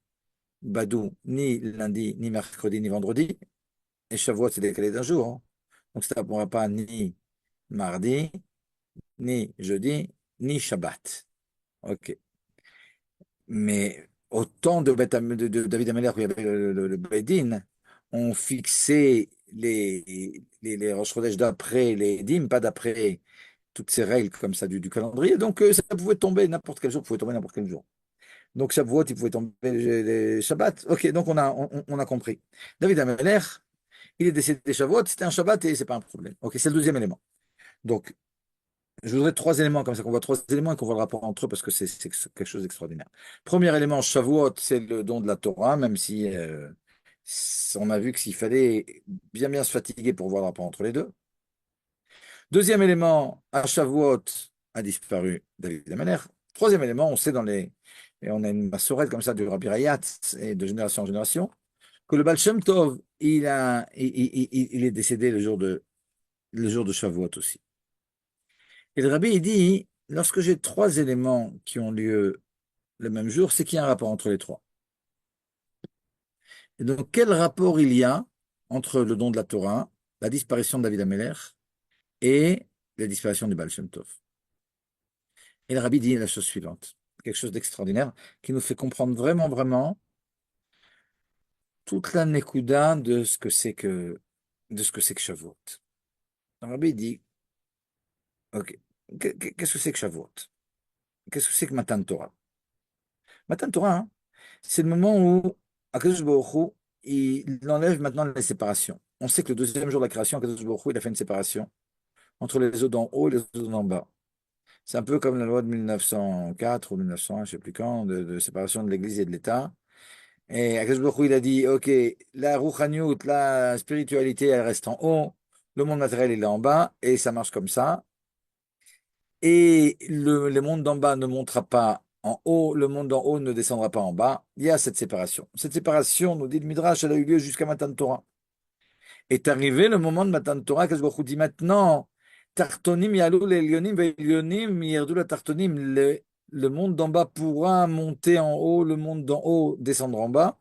Speaker 2: Badou, ni lundi, ni mercredi, ni vendredi. Et Shavuot, c'est décalé d'un jour. Hein. Donc ça ne pourra pas ni mardi, ni jeudi, ni Shabbat. OK. Mais au temps de David Ameller, où il y avait le Beit Din, on fixait les Rosh Chodesh d'après les dîmes, pas d'après toutes ces règles comme ça du calendrier. Donc ça pouvait tomber n'importe quel jour, pouvait tomber n'importe quel jour. Donc Shavuot, il pouvait tomber les Shabbats. Ok, donc on a compris. David Ameller, il est décédé Shavuot, c'était un Shabbat et c'est pas un problème. Ok, c'est le deuxième élément. Donc, je voudrais trois éléments comme ça, qu'on voit trois éléments et qu'on voit le rapport entre eux parce que c'est quelque chose d'extraordinaire. Premier élément, Shavuot, c'est le don de la Torah, même si on a vu que s'il fallait bien se fatiguer pour voir le rapport entre les deux. Deuxième élément, à Shavuot a disparu David Ameller. Troisième élément, on sait et on a une massorette comme ça du Rabbi Rayat et de génération en génération, que le Baal Shem Tov, il est décédé le jour de Shavuot aussi. Et le Rabbi, il dit, lorsque j'ai trois éléments qui ont lieu le même jour, c'est qu'il y a un rapport entre les trois. Et donc, quel rapport il y a entre le don de la Torah, la disparition de David Ameller et la disparition du Baal Shem Tov? Et le Rabbi dit la chose suivante, quelque chose d'extraordinaire, qui nous fait comprendre vraiment toute la nekuda de ce que c'est que Shavuot. Le Rabbi dit, ok, qu'est-ce que c'est que Shavuot? Qu'est-ce que c'est que Matan Torah? Matan Torah, hein, c'est le moment où Akadosh Baruch Hu, il enlève maintenant les séparations. On sait que le deuxième jour de la création, Akadosh Baruch Hu, il a fait une séparation entre les eaux d'en haut et les eaux d'en bas. C'est un peu comme la loi de 1904 ou 1901, je ne sais plus quand, de séparation de l'Église et de l'État. Et Akadosh Baruch Hu, il a dit, OK, la Rouhaniout, la spiritualité, elle reste en haut, le monde matériel, il est en bas, et ça marche comme ça. Et le monde d'en bas ne montera pas en haut, le monde d'en haut ne descendra pas en bas. Il y a cette séparation. Cette séparation, nous dit le Midrash, elle a eu lieu jusqu'à Matan Torah. Est arrivé le moment de Matan Torah, qu'est-ce que dit maintenant? Tartonim yalou l'elionim, ve'elionim yerdu la tartonim. Le monde d'en bas pourra monter en haut, le monde d'en haut descendre en bas.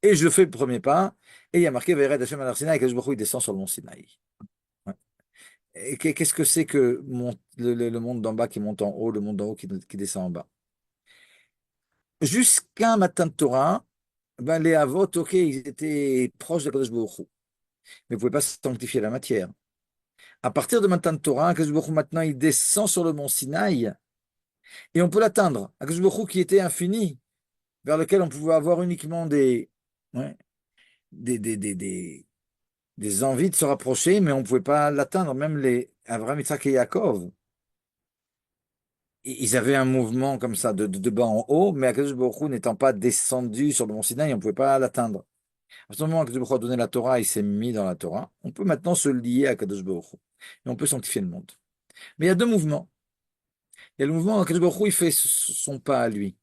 Speaker 2: Et je fais le premier pas. Et il y a marqué Ve'ered Hashem al Sinaï, que il descend sur le mont Sinaï. Ouais. Et qu'est-ce que c'est que le monde d'en bas qui monte en haut, le monde d'en haut qui descend en bas? Jusqu'à un matin de Torah, ben, les Avot, ok, ils étaient proches de Kadosh Baruch Hu, mais ils ne pouvaient pas sanctifier la matière. À partir de matin de Torah, Kadosh Baruch Hu, maintenant, il descend sur le mont Sinaï et on peut l'atteindre. Kadosh Baruch Hu qui était infini, vers lequel on pouvait avoir uniquement ouais, des, des, des, des, des envies de se rapprocher, mais on ne pouvait pas l'atteindre. Même les Abraham, Isaac et Yaakov, ils avaient un mouvement comme ça, de bas en haut, mais Akadosh Baruch Hu n'étant pas descendu sur le mont Sinaï, on ne pouvait pas l'atteindre. À partir du moment où Kadosh Baruch Hu a donné la Torah, il s'est mis dans la Torah, on peut maintenant se lier à Kadosh Baruch Hu. Et on peut sanctifier le monde. Mais il y a deux mouvements. Il y a le mouvement où Kadosh Baruch Hu, il fait son pas à lui.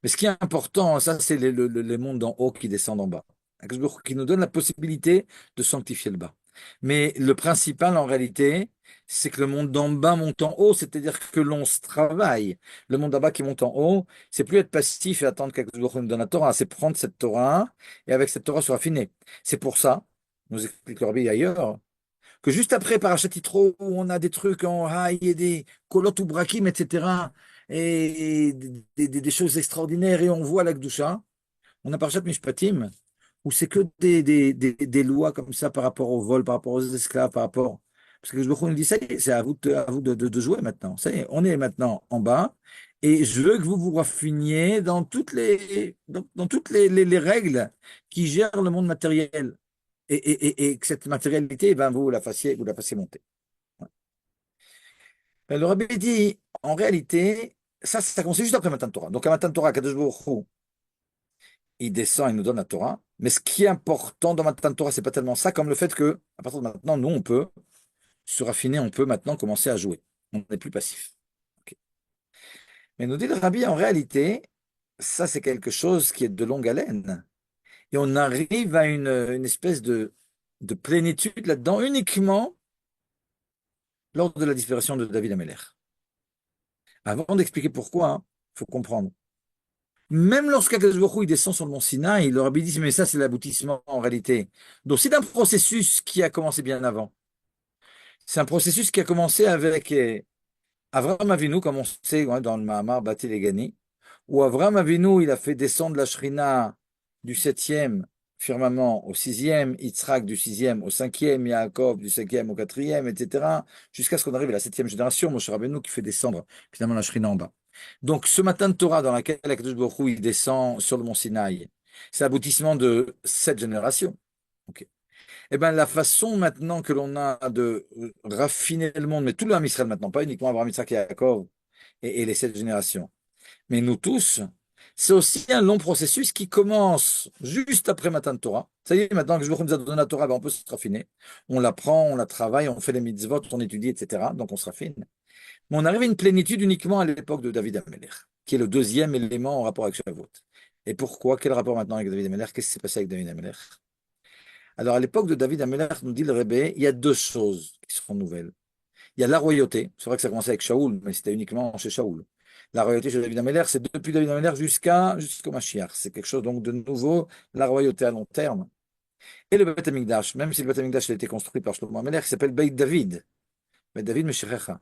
Speaker 2: Mais ce qui est important, ça, c'est les mondes d'en haut qui descendent en bas. Kadosh Baruch Hu qui nous donne la possibilité de sanctifier le bas. Mais le principal, en réalité, c'est que le monde d'en bas monte en haut, c'est-à-dire que l'on se travaille. Le monde d'en bas qui monte en haut, c'est plus être passif et attendre que Kadosh Baruch Hu nous donne la Torah, c'est prendre cette Torah et avec cette Torah se raffiner. C'est pour ça, nous explique le Rabbi ailleurs, que juste après Parashat Yitro, où on a des trucs en haï et des kolot ou brakim, etc., et des choses extraordinaires, et on voit la Gdusha, on a Parashat Mishpatim, où c'est que des lois comme ça par rapport au vol, par rapport aux esclaves, par rapport. Parce que je nous dit, ça y est, c'est à vous de jouer maintenant. Ça y est, on est maintenant en bas, et je veux que vous vous raffiniez dans toutes dans toutes les règles qui gèrent le monde matériel et que cette matérialité, ben, vous la fassiez monter. Ben, le rabbi dit, en réalité, ça commence juste après Matan Torah. Donc, à Matan Torah, Kadosh Baruch Hu, il descend, il nous donne la Torah. Mais ce qui est important dans Matan Torah, c'est pas tellement ça, comme le fait que, à partir de maintenant, nous, on peut se raffiner, on peut maintenant commencer à jouer. On n'est plus passif. Ok. Mais nous dit le rabbi, en réalité, ça, c'est quelque chose qui est de longue haleine. Et on arrive à une espèce de plénitude là-dedans uniquement lors de la disparition de David Ameller. Avant d'expliquer pourquoi, il faut comprendre. Même lorsqu'Akadosh Baruch Hu, il descend sur le mont Sinaï, il leur a dit, mais ça c'est l'aboutissement en réalité. Donc c'est un processus qui a commencé bien avant. C'est un processus qui a commencé avec Avraham Avinu, comme on sait dans le Mahamar Bati Legani, où Avraham Avinu, il a fait descendre la Shrina du septième firmament au sixième, Yitzhak du sixième au cinquième, Yaakov du cinquième au quatrième, etc., jusqu'à ce qu'on arrive à la septième génération, Moshe Rabbeinu qui fait descendre finalement la Shrina en bas. Donc ce matin de Torah dans laquelle Akadosh Baruch Hu, il descend sur le mont Sinaï, c'est l'aboutissement de cette génération. Ok. Eh bien, la façon maintenant que l'on a de raffiner le monde, mais tout le Ham Israël maintenant, pas uniquement Abraham, Isaac et Yaakov et les sept générations, mais nous tous, c'est aussi un long processus qui commence juste après Matan Torah. Ça y est, maintenant que je nous a donné la Torah, ben on peut se raffiner. On l'apprend, on la travaille, on fait les mitzvot, on étudie, etc. Donc on se raffine. Mais on arrive à une plénitude uniquement à l'époque de David Ameller, qui est le deuxième élément en rapport avec Shavuot. Et pourquoi? Quel rapport maintenant avec David Ameller? Qu'est-ce qui s'est passé avec David Ameller? Alors, à l'époque de David Ameller, nous dit le Rebbe, il y a deux choses qui seront nouvelles. Il y a la royauté. C'est vrai que ça commençait avec Shaoul, mais c'était uniquement chez Shaoul. La royauté chez David Ameller, c'est depuis David Ameller jusqu'au Mashiach. C'est quelque chose donc de nouveau, la royauté à long terme. Et le Beth Amikdash, même si le Beth Amikdash a été construit par Shlomo Ameller, qui s'appelle Beit David. Beit David Meshirecha.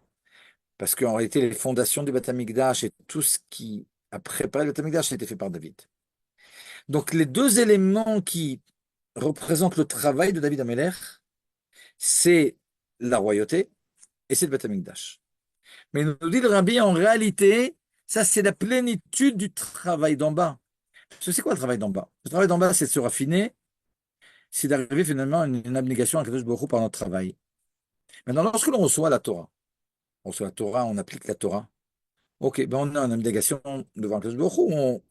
Speaker 2: Parce qu'en réalité, les fondations du Beth Amikdash et tout ce qui a préparé le Beth Amikdash a été fait par David. Donc les deux éléments qui représentent le travail de David Ameller, c'est la royauté et c'est le Beth Amikdash. Mais nous dit le Rabbi, en réalité, ça c'est la plénitude du travail d'en bas. Parce que c'est quoi le travail d'en bas? Le travail d'en bas, c'est de se raffiner, c'est d'arriver finalement à une abnégation à Kadosh Baruch Hu par notre travail. Maintenant, lorsque l'on reçoit la Torah, on reçoit la Torah, on applique la Torah, ok, ben on a une abnégation devant Kadosh Baruch Hu,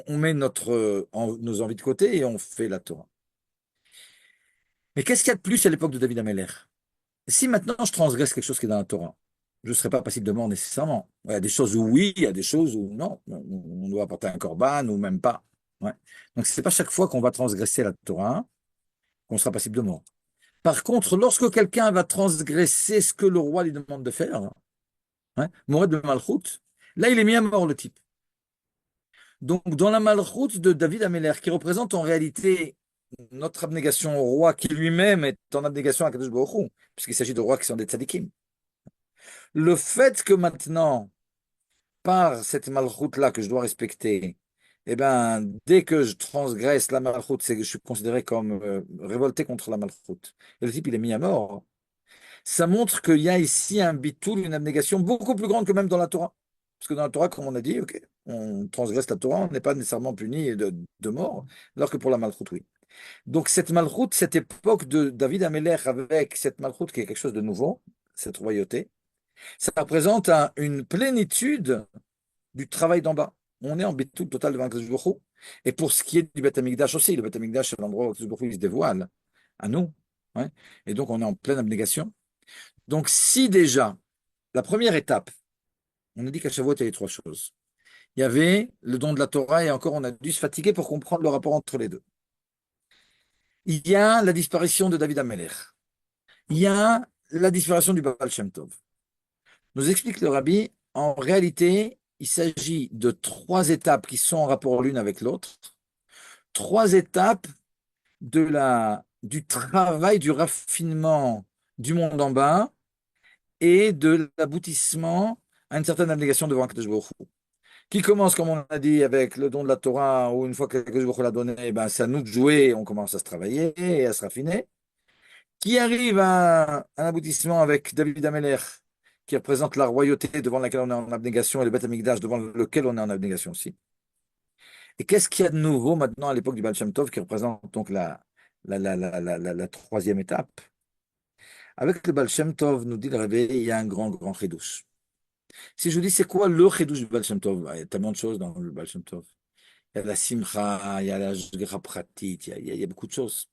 Speaker 2: on met nos envies de côté et on fait la Torah. Mais qu'est-ce qu'il y a de plus à l'époque de David Ameller? Si maintenant je transgresse quelque chose qui est dans la Torah, je ne serai pas passible de mort nécessairement. Il y a des choses où oui, il y a des choses où non. On doit apporter un corban ou même pas. Ouais. Donc, ce n'est pas chaque fois qu'on va transgresser la Torah qu'on sera passible de mort. Par contre, lorsque quelqu'un va transgresser ce que le roi lui demande de faire, hein, Mored de Malchut, là, il est mis à mort, le type. Donc, dans la Malchut de David Ameller, qui représente en réalité notre abnégation au roi, qui lui-même est en abnégation à Kadosh Baruch Hu, puisqu'il s'agit de rois qui sont des tzadikim. Le fait que maintenant, par cette malchoute-là que je dois respecter, eh ben, dès que je transgresse la malchoute, c'est que je suis considéré comme révolté contre la malchoute. Et le type, il est mis à mort. Ça montre qu'il y a ici un bitoul, une abnégation beaucoup plus grande que même dans la Torah. Parce que dans la Torah, comme on a dit, ok, on transgresse la Torah, on n'est pas nécessairement puni de mort, alors que pour la malchoute, oui. Donc cette malchoute, cette époque de David Ameller avec cette malchoute qui est quelque chose de nouveau, cette royauté, ça représente une plénitude du travail d'en bas. on est en bitul total devant Akadosh Baruch Hu. Et pour ce qui est du Beth Amikdash aussi, le Beth Amikdash, c'est l'endroit où Akadosh Baruch Hu, il se dévoile à nous. Ouais. Et donc, on est en pleine abnégation. Donc, si déjà, la première étape, on a dit qu'à Shavuot, il y avait trois choses. Il y avait le don de la Torah, et encore, on a dû se fatiguer pour comprendre le rapport entre les deux. Il y a la disparition de David Amelech. Il y a la disparition du Baal Shem Tov. Nous explique le Rabbi, en réalité, il s'agit de trois étapes qui sont en rapport l'une avec l'autre, trois étapes du travail, du raffinement du monde en bas et de l'aboutissement à une certaine abnégation devant Akadosh Baruch Hu. Qui commence, comme on a dit, avec le don de la Torah, où une fois que Akadosh Baruch Hu l'a donné, ben, c'est à nous de jouer, on commence à se travailler et à se raffiner. Qui arrive à un aboutissement avec David Amelech, qui représente la royauté devant laquelle on est en abnégation, et le Beth Amikdash devant lequel on est en abnégation aussi. Et qu'est-ce qu'il y a de nouveau maintenant à l'époque du Baal Shem Tov, qui représente donc la troisième étape? Avec le Baal Shem Tov, nous dit le Rebbe, il y a un grand, grand chidouche. Si je vous dis, c'est quoi le chidouche du Baal Shem Tov? Il y a tellement de choses dans le Baal Shem Tov. Il y a la simcha, il y a la shgera pratit, il y a beaucoup de choses.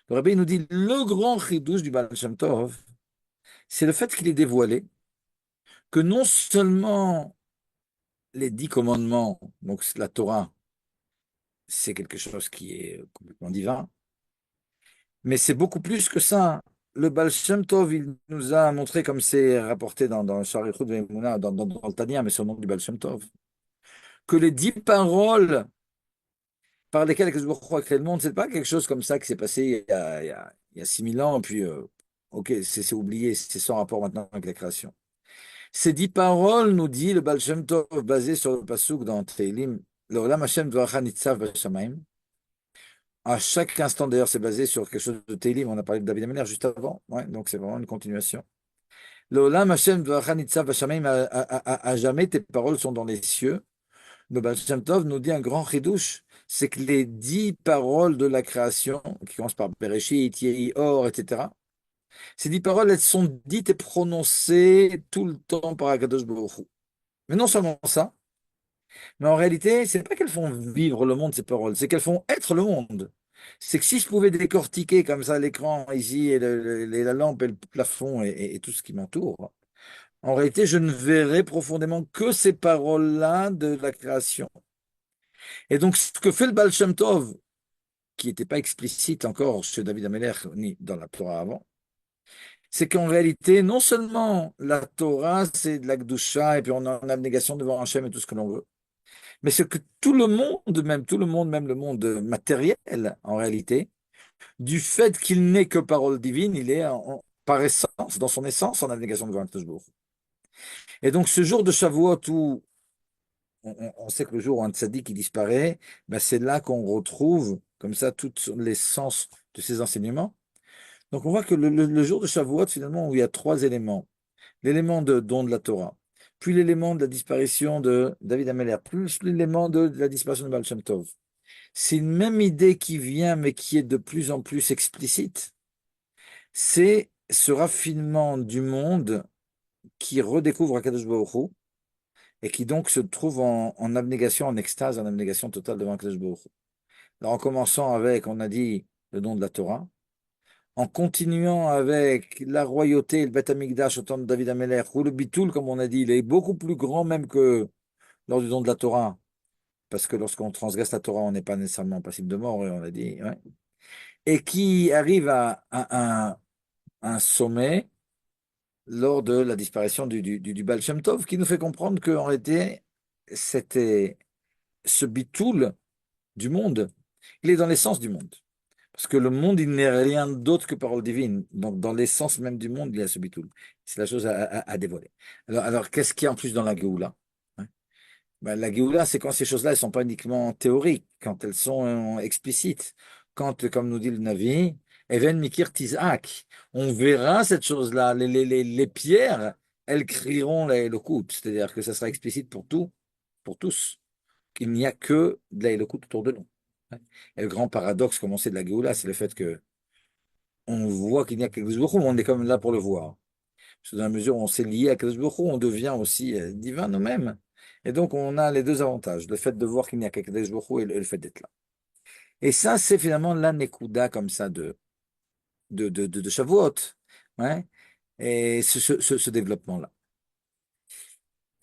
Speaker 2: Le Rebbe nous dit, le grand chidouche du Baal Shem Tov, c'est le fait qu'il est dévoilé que non seulement les 10 commandements, donc la Torah, c'est quelque chose qui est complètement divin, mais c'est beaucoup plus que ça. Le Baal Shem Tov, il nous a montré, comme c'est rapporté dans le Sharichut Ve'emunah, dans le Tanya, mais sur le nom du Baal Shem Tov, que les 10 paroles par lesquelles Akadosh Baruch Hu a créé le monde, c'est pas quelque chose comme ça qui s'est passé il y a 6000 ans, puis ok, c'est oublié, c'est sans rapport maintenant avec la création. Ces 10 paroles, nous dit le Baal Shem Tov, basé sur le pasuk dans Teilim, L'Olam Hashem Dvarecha Nitzav B'Shamayim. À chaque instant, d'ailleurs, c'est basé sur quelque chose de Teilim. On a parlé de David Ameller juste avant. Ouais, donc c'est vraiment une continuation. L'Olam Hashem Dvarecha Nitzav B'Shamayim. À jamais, tes paroles sont dans les cieux. Le Baal Shem Tov nous dit un grand chidouche, c'est que les 10 paroles de la création, qui commencent par Bereshit, Yehi, Or, etc., ces 10 paroles, elles sont dites et prononcées tout le temps par Akadosh Baruch Hu. Mais non seulement ça, mais en réalité, c'est pas qu'elles font vivre le monde, ces paroles, c'est qu'elles font être le monde. C'est que si je pouvais décortiquer comme ça l'écran ici, et la lampe et le plafond et tout ce qui m'entoure, en réalité, je ne verrais profondément que ces paroles-là de la création. Et donc, ce que fait le Baal Shem Tov, qui n'était pas explicite encore chez David Amelech, ni dans la Torah avant, c'est qu'en réalité, non seulement la Torah, c'est de la Gdusha, et puis on est en abnégation devant Hachem et tout ce que l'on veut, mais c'est que tout le monde, même le monde matériel, en réalité, du fait qu'il n'est que parole divine, il est par essence, dans son essence, en abnégation devant Akadosh Baruch Hu. Et donc, ce jour de Shavuot où on sait que le jour où un tzaddik qui disparaît, ben c'est là qu'on retrouve, comme ça, toute l'essence de ses enseignements. Donc, on voit que le jour de Shavuot, finalement, où il y a trois éléments. L'élément de don de la Torah, puis l'élément de la disparition de David Ameller, plus l'élément de la disparition de Baal Shem Tov. C'est une même idée qui vient, mais qui est de plus en plus explicite. C'est ce raffinement du monde qui redécouvre Akadosh Baruch Hu et qui donc se trouve en abnégation, en extase, en abnégation totale devant Akadosh Baruch Hu. Alors, en commençant avec, on a dit, le don de la Torah, en continuant avec la royauté, le Beth Amikdash au temps de David Ameller, ou le Bitoul, comme on a dit, il est beaucoup plus grand même que lors du don de la Torah, parce que lorsqu'on transgresse la Torah, on n'est pas nécessairement passible de mort, et on l'a dit, ouais. Et qui arrive à un sommet lors de la disparition du Baal Shem Tov, qui nous fait comprendre qu'en réalité, c'était ce Bitoul du monde, il est dans l'essence du monde. Parce que le monde, il n'est rien d'autre que parole divine. Donc, dans l'essence même du monde, il y a ce bitoul. C'est la chose à dévoiler. Alors qu'est-ce qu'il y a en plus dans la Géoula? Hein. Ben, la Géoula, c'est quand ces choses-là, elles ne sont pas uniquement théoriques, quand elles sont explicites. Quand, comme nous dit le Navi, Even Mikir Tizak, on verra cette chose-là. Les pierres, elles crieront le coup. C'est-à-dire que ça sera explicite pour tout, pour tous. Qu'il n'y a que de la Elokut autour de nous. Et le grand paradoxe, comme on sait de la Géoula, c'est le fait que on voit qu'il n'y a qu'Akadosh Baruch Hu, mais on est comme là pour le voir. Parce que dans la mesure où on s'est lié à Akadosh Baruch Hu, on devient aussi divin nous-mêmes. Et donc, on a les deux avantages, le fait de voir qu'il n'y a qu'Akadosh Baruch Hu et le fait d'être là. Et ça, c'est finalement la Nekuda comme ça de Shavuot. Ouais. Et ce développement-là.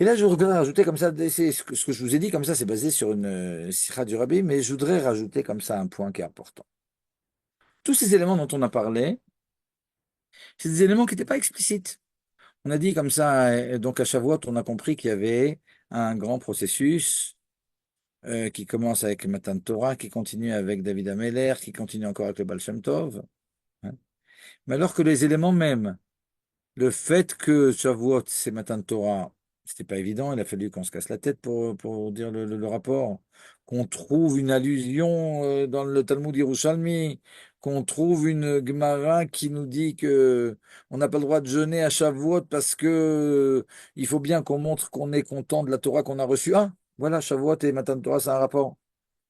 Speaker 2: Et là, je voudrais rajouter comme ça, ce que je vous ai dit comme ça, c'est basé sur une Sikha du Rabbi, mais je voudrais rajouter comme ça un point qui est important. Tous ces éléments dont on a parlé, c'est des éléments qui n'étaient pas explicites. On a dit comme ça, donc à Shavuot, on a compris qu'il y avait un grand processus qui commence avec le Matan Torah, qui continue avec David Ameller, qui continue encore avec le Baal Shem Tov. Hein. Mais alors que les éléments même, le fait que Shavuot, c'est Matan Torah, c'était pas évident, il a fallu qu'on se casse la tête pour dire le rapport, qu'on trouve une allusion dans le Talmud Yerushalmi, qu'on trouve une Gemara qui nous dit que on n'a pas le droit de jeûner à Shavuot parce que il faut bien qu'on montre qu'on est content de la Torah qu'on a reçue. Ah, voilà, Shavuot et Matan Torah, c'est un rapport.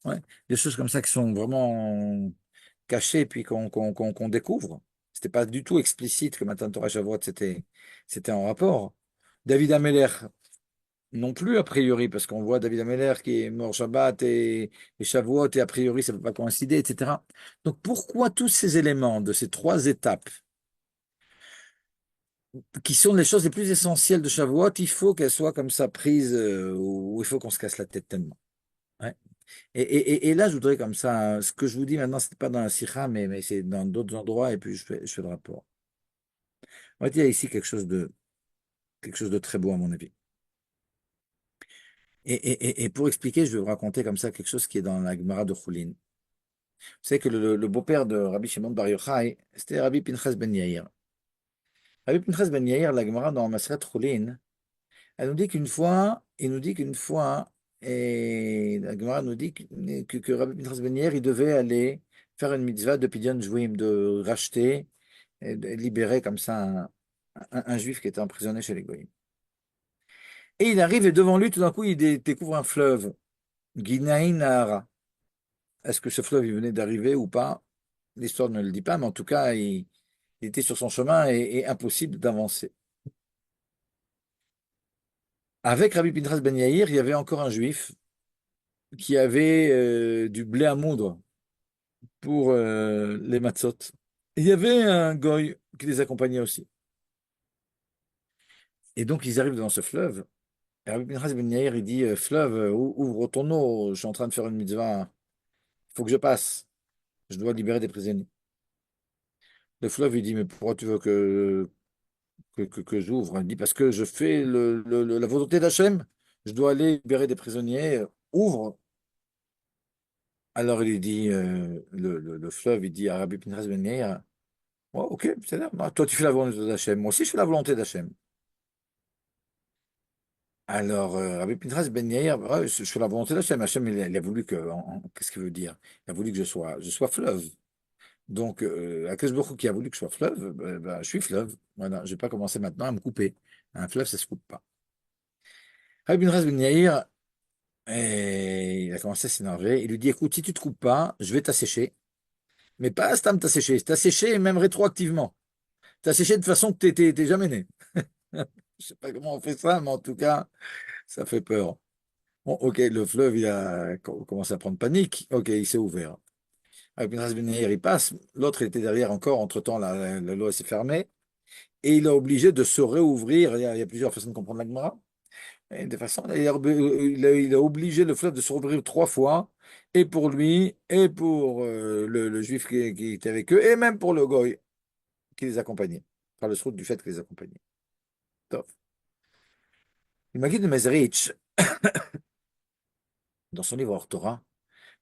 Speaker 2: Ouais. Des choses comme ça qui sont vraiment cachées puis qu'on découvre. C'était pas du tout explicite que Matan Torah Shavuot c'était en rapport. David Ameller non plus a priori parce qu'on voit David Ameller qui est mort Shabbat et Shavuot et a priori ça peut pas coïncider, etc. Donc pourquoi tous ces éléments de ces trois étapes qui sont les choses les plus essentielles de Shavuot, il faut qu'elles soient comme ça prises où il faut qu'on se casse la tête tellement. Ouais. Et là, je voudrais comme ça, ce que je vous dis maintenant, ce n'est pas dans la Sikha, mais c'est dans d'autres endroits, et puis je fais le rapport. On va dire ici quelque chose de très beau, à mon avis. Et pour expliquer, je vais vous raconter comme ça quelque chose qui est dans la Gemara de Choulin. Vous savez que le beau-père de Rabbi Shimon Bar Yochai, c'était Rabbi Pinchas ben Yair. Rabbi Pinchas ben Yair, la Gemara dans Maseret Choulin, elle nous dit qu'une fois, il nous dit qu'une fois, et la Gemara nous dit que Rabbi Pinchas ben Yair, il devait aller faire une mitzvah de Pidyon Jouim, de racheter et de libérer comme ça un juif qui était emprisonné chez les Goïms. Et il arrive et devant lui, tout d'un coup, il découvre un fleuve, Guinaï Nahara. Est-ce que ce fleuve, il venait d'arriver ou pas? L'histoire ne le dit pas, mais en tout cas, il était sur son chemin et impossible d'avancer. Avec Rabbi Pinchas ben Yair, il y avait encore un juif qui avait du blé à moudre pour les matzot. Il y avait un goy qui les accompagnait aussi. Et donc, ils arrivent dans ce fleuve. Et Rabbi Pinchas ben Yair, il dit, fleuve, ouvre ton eau, je suis en train de faire une mitzvah, il faut que je passe, je dois libérer des prisonniers. Le fleuve, il dit, mais pourquoi tu veux que j'ouvre? Il dit, parce que je fais la volonté d'Hachem, je dois aller libérer des prisonniers, ouvre. Alors il dit, le fleuve, il dit à Rabbi Pinchas ben Yair, ouais, ok, c'est là, toi tu fais la volonté d'Hachem, moi aussi je fais la volonté d'Hachem. Alors, Rabbi Pinchas ben Yair, ouais, je fais la volonté d'Hachem. Hachem, il a voulu que, qu'est-ce qu'il veut dire? Il a voulu que je sois fleuve. Donc, Akash Baruch Hu qui a voulu que je sois fleuve, je suis fleuve. Voilà, je vais pas commencer maintenant à me couper. Un fleuve, ça se coupe pas. Rabbi Pinchas ben Yair, il a commencé à s'énerver. Il lui dit, écoute, si tu te coupes pas, je vais t'assécher. Mais pas Stam t'assécher, t'assécher même rétroactivement. T'assécher de façon que t'es jamais né. Je sais pas comment on fait ça, mais en tout cas, ça fait peur. Bon, ok, le fleuve, il a commencé à prendre panique. Ok, il s'est ouvert. Avec Pinchas ben Yair, il passe. L'autre, il était derrière encore. Entre-temps, la loi s'est fermée. Et il est obligé de se réouvrir. Il y a plusieurs façons de comprendre la Gemara. Et de façon, il a obligé le fleuve de se rouvrir trois fois. Et pour lui, et pour le juif qui était avec eux, et même pour le goy qui les accompagnait. Par le srout du fait qu'il les accompagnait. Top. Le Maguide de Mezerich, dans son livre Hors Torah,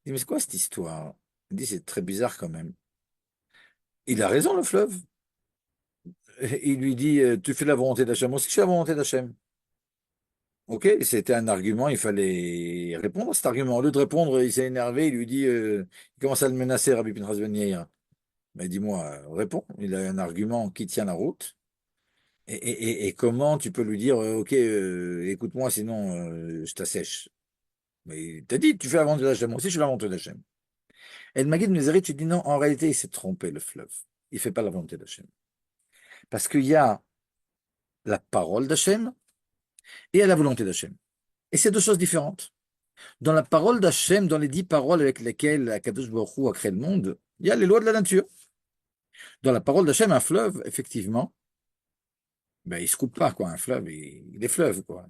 Speaker 2: il dit, mais c'est quoi cette histoire? Il dit, c'est très bizarre quand même. Il a raison, le fleuve. Il lui dit, tu fais la volonté d'Hachem, moi aussi je fais la volonté d'Hachem. Ok, c'était un argument, il fallait répondre à cet argument. Au lieu de répondre, il s'est énervé, il lui dit, il commence à le menacer, Rabbi Pinchas ben Yair. Mais dis-moi, réponds, il a un argument qui tient la route. Et comment tu peux lui dire, ok, écoute-moi, sinon je t'assèche. Mais il t'a dit, tu fais la volonté d'Hachem, moi aussi je fais la volonté d'Hachem. Et le Maguide Mézari, tu dis non, en réalité, il s'est trompé, le fleuve. Il fait pas la volonté d'Hachem. Parce qu'il y a la parole d'Hachem et il y a la volonté d'Hachem. Et c'est deux choses différentes. Dans la parole d'Hachem, dans les 10 paroles avec lesquelles Akadosh Baruch Hu a créé le monde, il y a les lois de la nature. Dans la parole d'Hachem, un fleuve, effectivement, ben, il se coupe pas, quoi. Un fleuve, il est fleuve, quoi.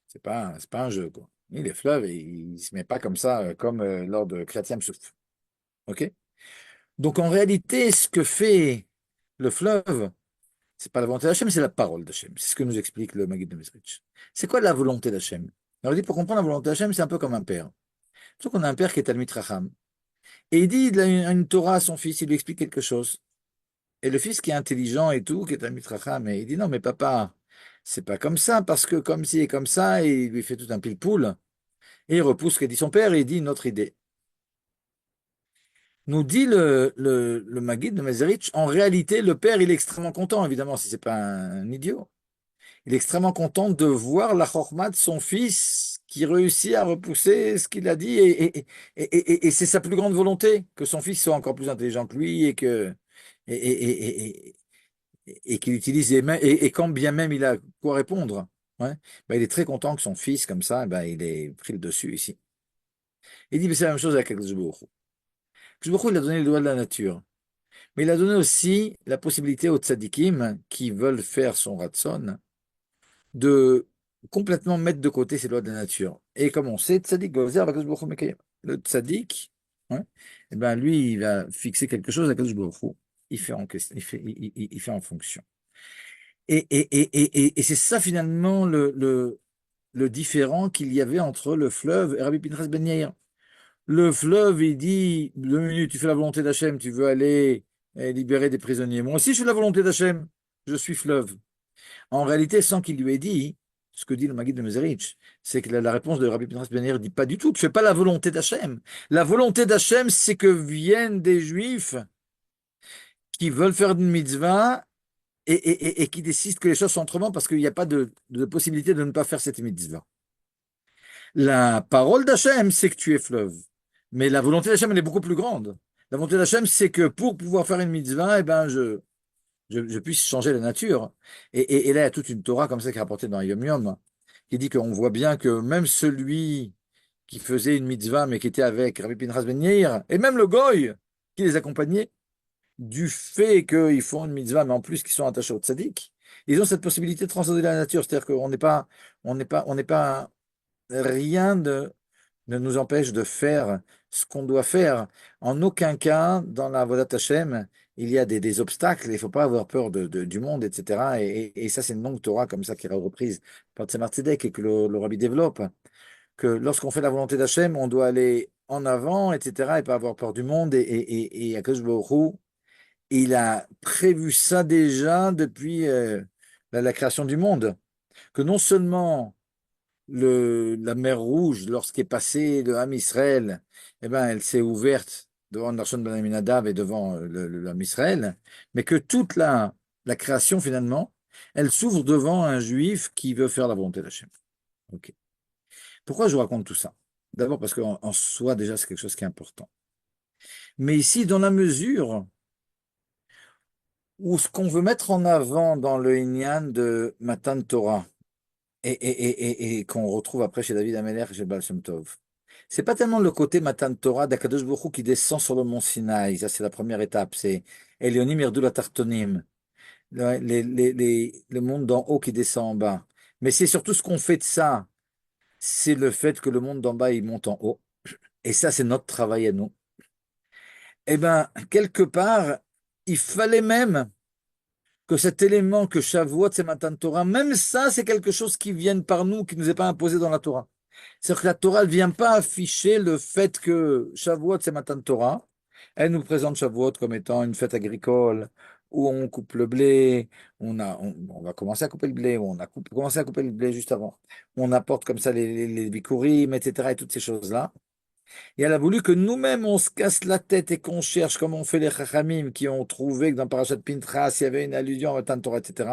Speaker 2: C'est pas un jeu, quoi. Il est fleuve et il se met pas comme ça, comme lors de Kriyat Souf. OK? Donc, en réalité, ce que fait le fleuve, c'est pas la volonté d'Hachem, c'est la parole d'Hachem. C'est ce que nous explique le Maggid de Mesrich. C'est quoi la volonté d'Hachem? Alors, il dit, pour comprendre la volonté d'Hachem, c'est un peu comme un père. Sauf qu'on a un père qui est Talmid Racham. Et il dit, il a une Torah à son fils, il lui explique quelque chose. Et le fils qui est intelligent et tout, qui est Talmid Racham, et il dit, non, mais papa, c'est pas comme ça, parce que comme ci et comme ça, et il lui fait tout un pile-poule, et il repousse ce qu'a dit son père, et il dit une autre idée. Nous dit le Maguide de Mezerich, en réalité, le père, il est extrêmement content, évidemment, si c'est pas un idiot. Il est extrêmement content de voir la chorma de son fils qui réussit à repousser ce qu'il a dit, et c'est sa plus grande volonté, que son fils soit encore plus intelligent que lui, et, et, et- et qu'il utilise, et quand bien même il a quoi répondre, ouais, ben, il est très content que son fils, comme ça, ben, il ait pris le dessus ici. Il dit, mais c'est la même chose avec Akadosh Baruch Hu. Akadosh Baruch Hu, il a donné le doigt de la nature. Mais il a donné aussi la possibilité aux tzadikim qui veulent faire son ratson de complètement mettre de côté ces lois de la nature. Et comme on sait, tzadik gozer v'akadosh baruch hu mekayem. Le tzadik, hein, eh ben lui, il va fixer quelque chose à Kadosh Baruch Hu. Il fait en question, il fait en fonction. Et c'est ça finalement le différent qu'il y avait entre le fleuve et Rabbi Pinchas Ben Yair. Le fleuve, il dit, 2 minutes, tu fais la volonté d'Hachem, tu veux aller libérer des prisonniers. Moi aussi, je fais la volonté d'Hachem, je suis fleuve. En réalité, sans qu'il lui ait dit, ce que dit le Maguide de Mezerich, c'est que la réponse de Rabbi Pinchas Ben Yair dit pas du tout, tu fais pas la volonté d'Hachem. La volonté d'Hachem, c'est que viennent des Juifs qui veulent faire une mitzvah et qui décident que les choses sont autrement parce qu'il n'y a pas de possibilité de ne pas faire cette mitzvah. La parole d'Hachem, c'est que tu es fleuve. Mais la volonté d'Hachem, elle est beaucoup plus grande. La volonté d'Hachem, c'est que pour pouvoir faire une mitzvah, eh ben, je puisse changer la nature. Et là, il y a toute une Torah comme ça qui est rapportée dans Yom Yom, qui dit qu'on voit bien que même celui qui faisait une mitzvah, mais qui était avec Rabbi Pinchas Ben Yair, et même le goy qui les accompagnait, du fait qu'ils font une mitzvah, mais en plus qu'ils sont attachés au tzaddik, ils ont cette possibilité de transcender la nature. C'est-à-dire qu'on n'est pas rien ne nous empêche de faire ce qu'on doit faire. En aucun cas, dans la Vodat Hashem, il y a des obstacles, il ne faut pas avoir peur du monde, etc. Et ça, c'est une longue Torah comme ça qui est reprise par Tzemar Tzedek et que le Rabbi développe, que lorsqu'on fait la volonté d'Hachem, on doit aller en avant, etc. et pas avoir peur du monde. Et Akadosh Baruch Hu, il a prévu ça déjà depuis la création du monde, que non seulement la mer Rouge, lorsqu'est passé le Ham Israël, eh ben, elle s'est ouverte devant Narshon Ben Aminadav et devant le Ham Israël, mais que toute la création, finalement, elle s'ouvre devant un juif qui veut faire la volonté d'Hachem. Ok. Pourquoi je vous raconte tout ça? D'abord parce qu'en soi, déjà, c'est quelque chose qui est important. Mais ici, dans la mesure où ce qu'on veut mettre en avant dans le Inyan de Matan Torah, et qu'on retrouve après chez David Ameller et chez Baal Shem Tov. C'est pas tellement le côté Matan Torah d'Akadosh Baruch Hu qui descend sur le mont Sinaï, ça c'est la première étape, c'est Elyonim Yerdou la Tartonim, le monde d'en haut qui descend en bas. Mais c'est surtout ce qu'on fait de ça, c'est le fait que le monde d'en bas il monte en haut, et ça c'est notre travail à nous. Eh ben, quelque part, il fallait même que cet élément que Shavuot, c'est Matan Torah, même ça, c'est quelque chose qui vient par nous, qui ne nous est pas imposé dans la Torah. C'est-à-dire que la Torah ne vient pas afficher le fait que Shavuot, c'est Matan Torah. Elle nous présente Shavuot comme étant une fête agricole où on coupe le blé, on va commencer à couper le blé, ou on a commencé à couper le blé juste avant. On apporte comme ça les bikurim, etc., et toutes ces choses-là. Et elle a voulu que nous-mêmes, on se casse la tête et qu'on cherche, comme ont fait les Chachamim, qui ont trouvé que dans Parashat Pintras, il y avait une allusion à Matan Torah, etc.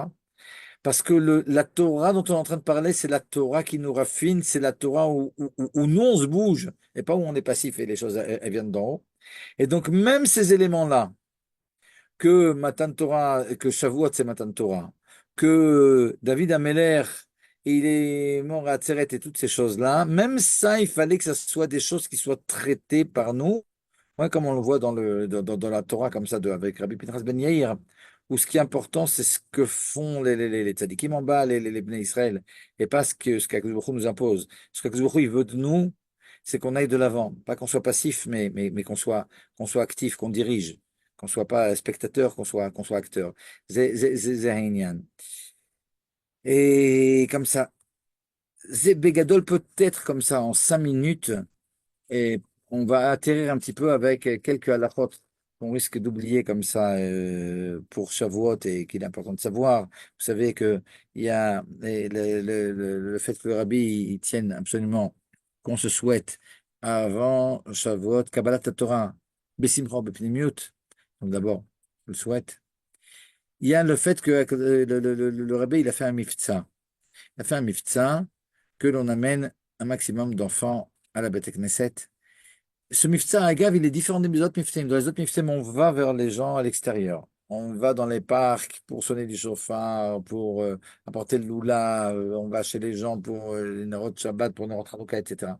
Speaker 2: Parce que la Torah dont on est en train de parler, c'est la Torah qui nous raffine, c'est la Torah où nous, on se bouge, et pas où on est passif et les choses, elles viennent d'en haut. Et donc, même ces éléments-là, que Matan Torah, que Shavuot, c'est Matan Torah, que David Ameller, et il est mort à Tseret et toutes ces choses-là. Même ça, il fallait que ça soit des choses qui soient traitées par nous. Ouais, comme on le voit dans la Torah, comme ça, avec Rabbi Pinchas Ben Yair, où ce qui est important, c'est ce que font les tzadikim en bas, les Bnei Israël, et pas ce qu'Akadosh Baruch Hu nous impose. Ce qu'Akadosh Baruch Hu, il veut de nous, c'est qu'on aille de l'avant. Pas qu'on soit passif, mais qu'on soit actif, qu'on dirige, qu'on soit pas spectateur, qu'on soit acteur. C'est Ha'inyan. Et comme ça, c'est Begadol peut-être comme ça, en 5 minutes. Et on va atterrir un petit peu avec quelques halachot qu'on risque d'oublier comme ça pour Shavuot et qu'il est important de savoir. Vous savez que il y a le fait que le rabbi il tienne absolument qu'on se souhaite avant Shavuot, Kabbalat Torah, Besimcha Bepnimiut. Donc d'abord, je le souhaite. Il y a le fait que le rabbi il a fait un miftza. Il a fait un miftza que l'on amène un maximum d'enfants à la Beth Knesset. Ce mifta Agav, il est différent des autres miftaim. Dans les autres miftaim, on va vers les gens à l'extérieur. On va dans les parcs pour sonner du chauffard, pour apporter le loula, on va chez les gens pour les Narot Shabbat, pour Narot Hanouka, etc.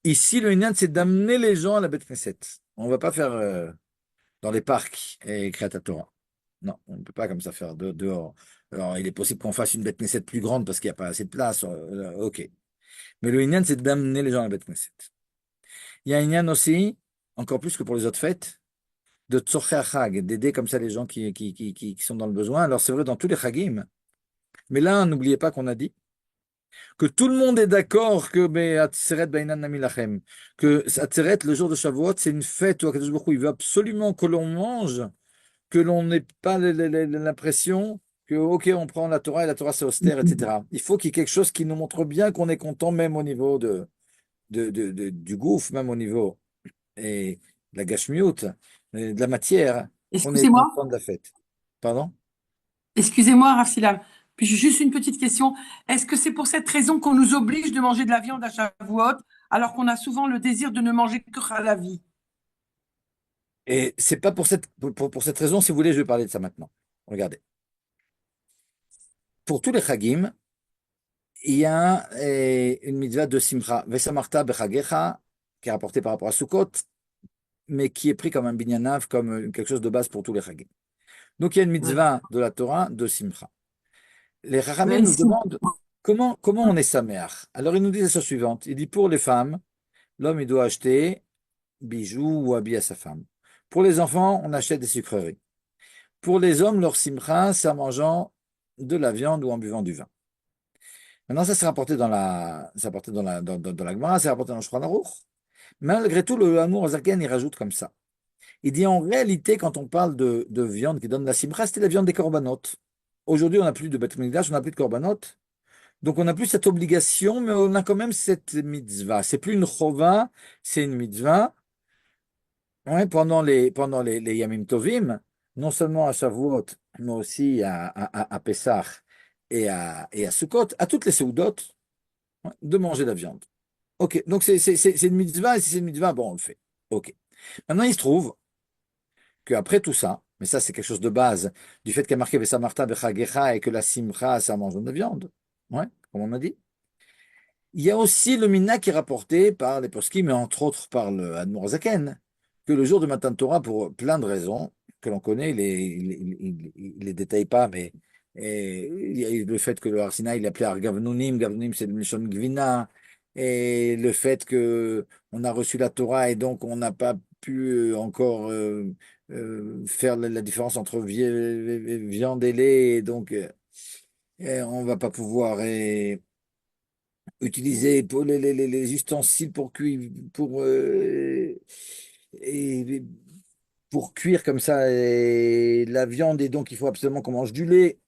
Speaker 2: Ici, le Inyan, c'est d'amener les gens à la Beth Knesset. On ne va pas faire dans les parcs et Kriyat Torah. Non, on ne peut pas comme ça faire dehors. Alors, il est possible qu'on fasse une Beth Knesset plus grande parce qu'il n'y a pas assez de place. Ok. Mais le Inyan, c'est d'amener les gens à la Beth Knesset. Il y a un Inyan aussi, encore plus que pour les autres fêtes, de tzorchei chag, d'aider comme ça les gens qui sont dans le besoin. Alors c'est vrai dans tous les chagim, mais là, n'oubliez pas qu'on a dit que tout le monde est d'accord que Atzeret Bainan Nami Lachem, que Atzeret, le jour de Shavuot, c'est une fête où Akadosh Baruch Hu, il veut absolument que l'on mange, que l'on n'ait pas l'impression que, ok, on prend la Torah et la Torah c'est austère, etc. Il faut qu'il y ait quelque chose qui nous montre bien qu'on est content, même au niveau du gouffre, même au niveau et de la gashmiut, de la matière, qu'on est
Speaker 4: Excusez-moi,
Speaker 2: content de la fête. Pardon?
Speaker 4: excusez-moi, Rav Silam. Puis j'ai juste une petite question. Est-ce que c'est pour cette raison qu'on nous oblige de manger de la viande à Shavuot, alors qu'on a souvent le désir de ne manger que halavi?
Speaker 2: Et c'est pas pour cette raison, si vous voulez, je vais parler de ça maintenant. Regardez. Pour tous les chagim, il y a une mitzvah de simcha, vesamarta bechagecha, qui est rapportée par rapport à Sukkot, mais qui est pris comme un binyanav, comme quelque chose de base pour tous les chagim. Donc il y a une
Speaker 4: Ouais.
Speaker 2: mitzvah de la Torah de simcha. Les Chachamim
Speaker 4: Mais
Speaker 2: nous
Speaker 4: ici,
Speaker 2: demandent comment on est saméach. Alors ils nous disent la chose suivante. Il dit pour les femmes, l'homme il doit acheter bijoux ou habits à sa femme. Pour les enfants, on achète des sucreries. Pour les hommes, leur simcha, c'est en mangeant de la viande ou en buvant du vin. Maintenant, ça c'est rapporté dans la Gemara, c'est rapporté dans le Shulchan Aruch. Malgré tout, le Amour Zaken, il rajoute comme ça. Il dit en réalité, quand on parle de viande qui donne la simcha, c'était la viande des corbanotes. Aujourd'hui, on n'a plus de Beth Mikdash, on n'a plus de corbanotes. Donc, on n'a plus cette obligation, mais on a quand même cette mitzvah. C'est plus une chova, c'est une mitzvah. Ouais, pendant les Yamim Tovim, non seulement à Shavuot, mais aussi à Pessah et à Sukkot, à toutes les Seudotes, ouais, de manger la viande. Ok, donc c'est une mitzvah, et si c'est une mitzvah, bon, on le fait. Ok. Maintenant, il se trouve qu'après tout ça, mais ça c'est quelque chose de base, du fait qu'il y a marqué Vesamarta Bechagecha et que la simcha, ça mange de la viande, ouais, comme on a dit. Il y a aussi le Mina qui est rapporté par les poskim, mais entre autres par le Admor Zaken, que le jour de Matan Torah, pour plein de raisons que l'on connaît, il les détaille pas, mais il y a eu le fait que le Har Sinaï, il appelé Har Gavnunim, Gavnunim c'est le Mishon Gvina, et le fait que on a reçu la Torah et donc on n'a pas pu encore faire la différence entre viande et lait, et donc on va pas pouvoir utiliser pour les ustensiles pour cuire, et pour cuire comme ça la viande, et donc il faut absolument qu'on mange du lait.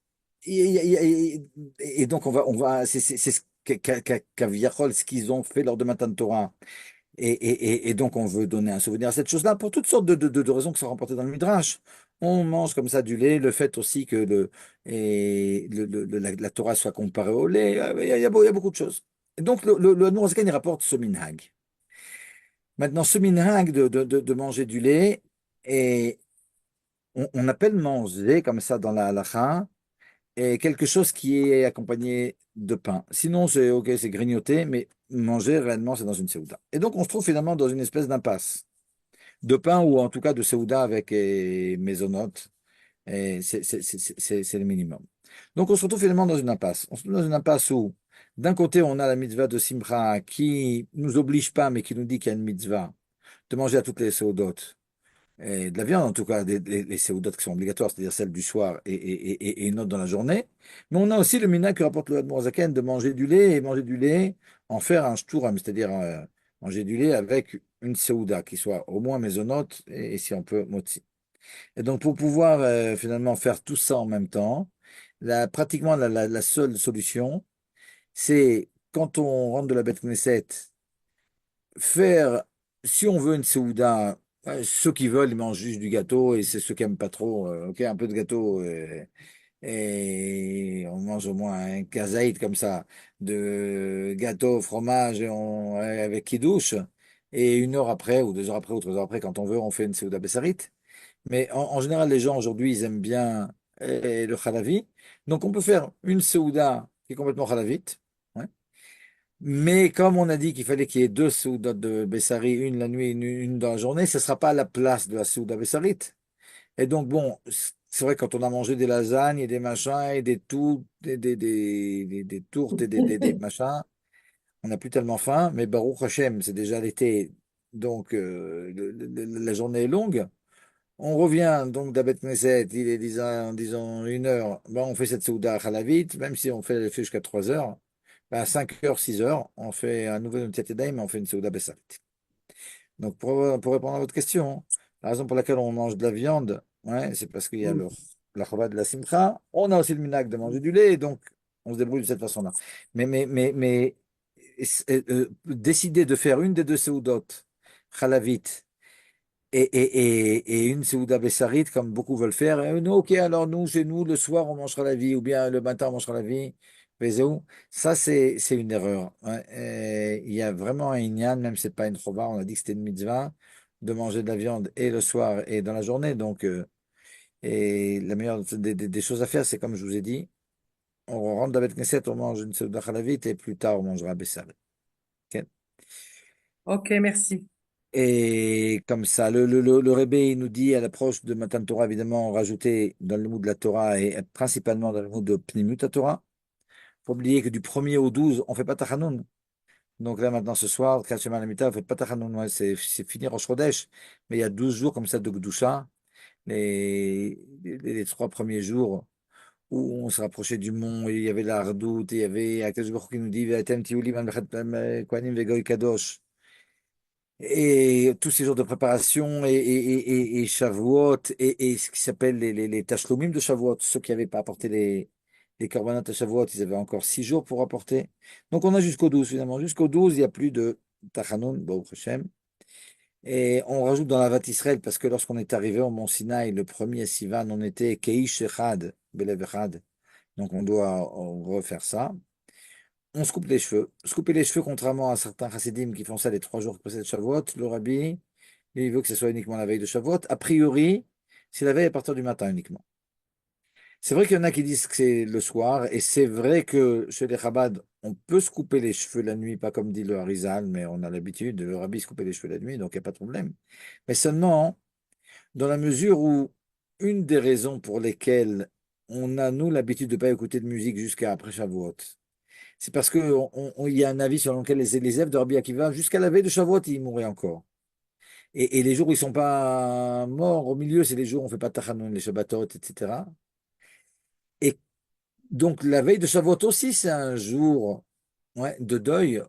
Speaker 2: Et donc c'est ce qu'Aviachol, ce qu'ils ont fait lors de Matan Torah. Et donc on veut donner un souvenir à cette chose-là pour toutes sortes de raisons qui sont rapportées dans le Midrash. On mange comme ça du lait, le fait aussi que la Torah soit comparée au lait, il y a beaucoup de choses. Et donc le Admor Hazaken, il rapporte ce minhag. Maintenant, ce minhag de manger du lait, et on appelle manger comme ça dans la halakha et quelque chose qui est accompagné de pain. Sinon, c'est OK, c'est grignoter, mais manger réellement, c'est dans une Séouda. Et donc, on se trouve finalement dans une espèce d'impasse de pain ou en tout cas de Séouda avec maisonnotes. Et c'est le minimum. Donc, on se retrouve finalement dans une impasse. On se retrouve dans une impasse où, d'un côté, on a la mitzvah de Simcha qui nous oblige pas, mais qui nous dit qu'il y a une mitzvah de manger à toutes les Séoudotes. Et de la viande, en tout cas, les séoudotes qui sont obligatoires, c'est-à-dire celle du soir et une autre dans la journée. Mais on a aussi le mina que rapporte le Admor Zaken de manger du lait et manger du lait, en faire un shturam, c'est-à-dire manger du lait avec une séouda qui soit au moins mésonote et si on peut, motzi. Et donc, pour pouvoir finalement faire tout ça en même temps, pratiquement la seule solution, c'est quand on rentre de la bête Knesset, faire, si on veut une Séouda, ceux qui veulent, ils mangent juste du gâteau et c'est ceux qui aiment pas trop, ok, un peu de gâteau et on mange au moins un kazaït comme ça, de gâteau, fromage avec kidouche et une heure après ou 2 heures après ou 3 heures après, quand on veut, on fait une Séouda Bessarit. Mais en général, les gens aujourd'hui, ils aiment bien le halavi. Donc on peut faire une Séouda qui est complètement halavite. Ouais. Mais comme on a dit qu'il fallait qu'il y ait deux Soudas de Bessari, une la nuit, une dans la journée, ce ne sera pas à la place de la Souda Bessarite. Et donc, bon, c'est vrai, quand on a mangé des lasagnes et des machins et des tout, des tourtes et des machins, on n'a plus tellement faim, mais Baruch Hashem, c'est déjà l'été, donc la journée est longue. On revient donc d'Abet Knesset, il est disons 1 heure, ben, on fait cette Souda à vite, même si on fait jusqu'à 3 heures. Ben, à 5 heures, 6 heures, on fait un nouveau Netiat Yadayim, mais on fait une Souda Bessarit. Donc, pour répondre à votre question, la raison pour laquelle on mange de la viande, ouais, c'est parce qu'il y a la chava de la simcha. On a aussi le minag de manger du lait, donc on se débrouille de cette façon-là. Mais décider de faire une des deux Seudot, chalavit, et une Seouda Bessarit, comme beaucoup veulent faire. Non, ok, alors nous, chez nous, le soir, on mangera la vie, ou bien le matin, on mangera la vie. Vezou. Ça, c'est une erreur. Ouais. Il y a vraiment un inyan, même si c'est pas une chova, on a dit que c'était une mitzvah, de manger de la viande et le soir et dans la journée. Donc, et la meilleure des choses à faire, c'est comme je vous ai dit, on rentre d'Avet Knesset, on mange une Seouda Chalavit, et plus tard, on mangera Bessarit. Ok.
Speaker 4: Ok, merci.
Speaker 2: Et comme ça, le Rebbe, il nous dit à l'approche de Matan Torah, évidemment, rajouter dans le mot de la Torah et principalement dans le mot de Pnimut Torah. Faut oublier que du 1er au 12, on fait pas Tachanun. Donc là, maintenant, ce soir, Kriyat Shema Lamita, on fait pas Tachanun. Ouais, c'est fini Rosh Chodesh. Mais il y a 12 jours comme ça de Gdusha, les 3 premiers jours où on se rapprochait du mont, et il y avait la Hardout, et il y avait Akadosh Baruch Hu qui nous dit, Ve'atem tiuli mamlechet kohanim ve'goy kadosh. Et tous ces jours de préparation et Shavuot et ce qui s'appelle les Tashlumim de Shavuot, ceux qui n'avaient pas apporté les korbanot à Shavuot, ils avaient encore 6 jours pour apporter. Donc on a jusqu'au 12 finalement. Jusqu'au 12, il n'y a plus de Tachanun, Baruch Hashem. Et on rajoute dans la Vat Israël, parce que lorsqu'on est arrivé au mont Sinaï, le premier Sivan, on était Keish Echad, Belev Echad. Donc on doit refaire ça. On se coupe les cheveux. Se couper les cheveux, contrairement à certains chassidim qui font ça les 3 jours qui précèdent Shavuot, le rabbi, il veut que ce soit uniquement la veille de Shavuot. A priori, c'est la veille à partir du matin uniquement. C'est vrai qu'il y en a qui disent que c'est le soir, et c'est vrai que chez les Chabad, on peut se couper les cheveux la nuit, pas comme dit le Harizal, mais on a l'habitude, le rabbi se couper les cheveux la nuit, donc il n'y a pas de problème. Mais seulement, dans la mesure où une des raisons pour lesquelles on a, nous, l'habitude de ne pas écouter de musique jusqu'à après Shavuot, c'est parce qu'il y a un avis sur lequel les élèves de Rabbi Akiva, jusqu'à la veille de Shavuot, ils mouraient encore. Et les jours où ils ne sont pas morts, au milieu, c'est les jours où on ne fait pas Tachanun, les Shabbatot, etc. Et donc, la veille de Shavuot aussi, c'est un jour, ouais, de deuil.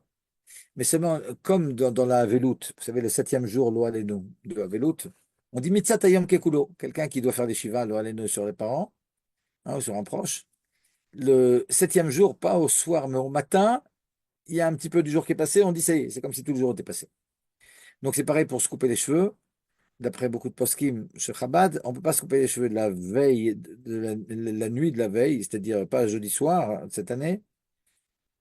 Speaker 2: Mais seulement, comme dans la Veloute, vous savez, le 7e jour, Lo Alenu, de la Veloute, on dit Mitzat Hayom Kekulo, quelqu'un qui doit faire des Shiva, Lo Alenu, sur les parents, hein, ou sur un proche. Le 7e jour, pas au soir, mais au matin, il y a un petit peu du jour qui est passé, on dit ça y est, c'est comme si tout le jour était passé. Donc c'est pareil pour se couper les cheveux. D'après beaucoup de poskim chez Chabad, on ne peut pas se couper les cheveux de la veille, la nuit de la veille, c'est-à-dire pas jeudi soir cette année,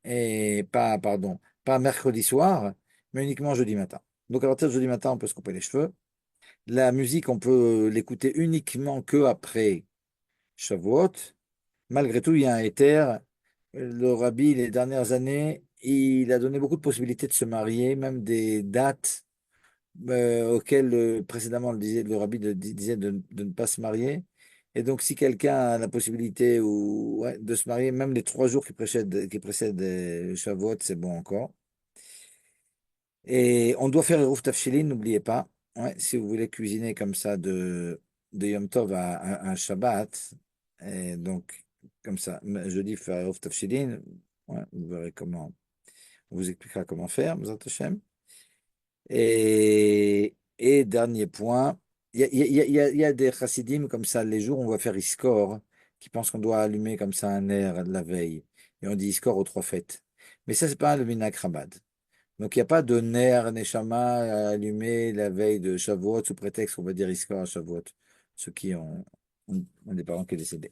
Speaker 2: et pas, pardon, pas mercredi soir, mais uniquement jeudi matin. Donc à partir de jeudi matin, on peut se couper les cheveux. La musique, on peut l'écouter uniquement que après Shavuot. malgré tout, il y a un éther. Le rabbi, les dernières années, il a donné beaucoup de possibilités de se marier, même des dates auquel précédemment le rabbi disait de ne pas se marier. Et donc, si quelqu'un a la possibilité ouais, de se marier, même les 3 jours qui précèdent Shavuot, c'est bon encore. Et on doit faire Eruv Tafshilin, n'oubliez pas. Ouais, si vous voulez cuisiner comme ça de Yom Tov à Shabbat, et donc comme ça, jeudi, faire Eruv Tafshilin, ouais, vous verrez comment, on vous expliquera comment faire, Bezrat Hashem. Et dernier point, il y a des chassidim comme ça, les jours où on va faire Iskor, qui pensent qu'on doit allumer comme ça un air la veille. Et on dit Iskor aux 3 fêtes. Mais ça, c'est pas le Minhag Chabad. Donc, il n'y a pas de ner neshama à allumer la veille de Shavuot sous prétexte qu'on va dire Iskor à Shavuot. Ceux qui ont des parents qui sont décédés.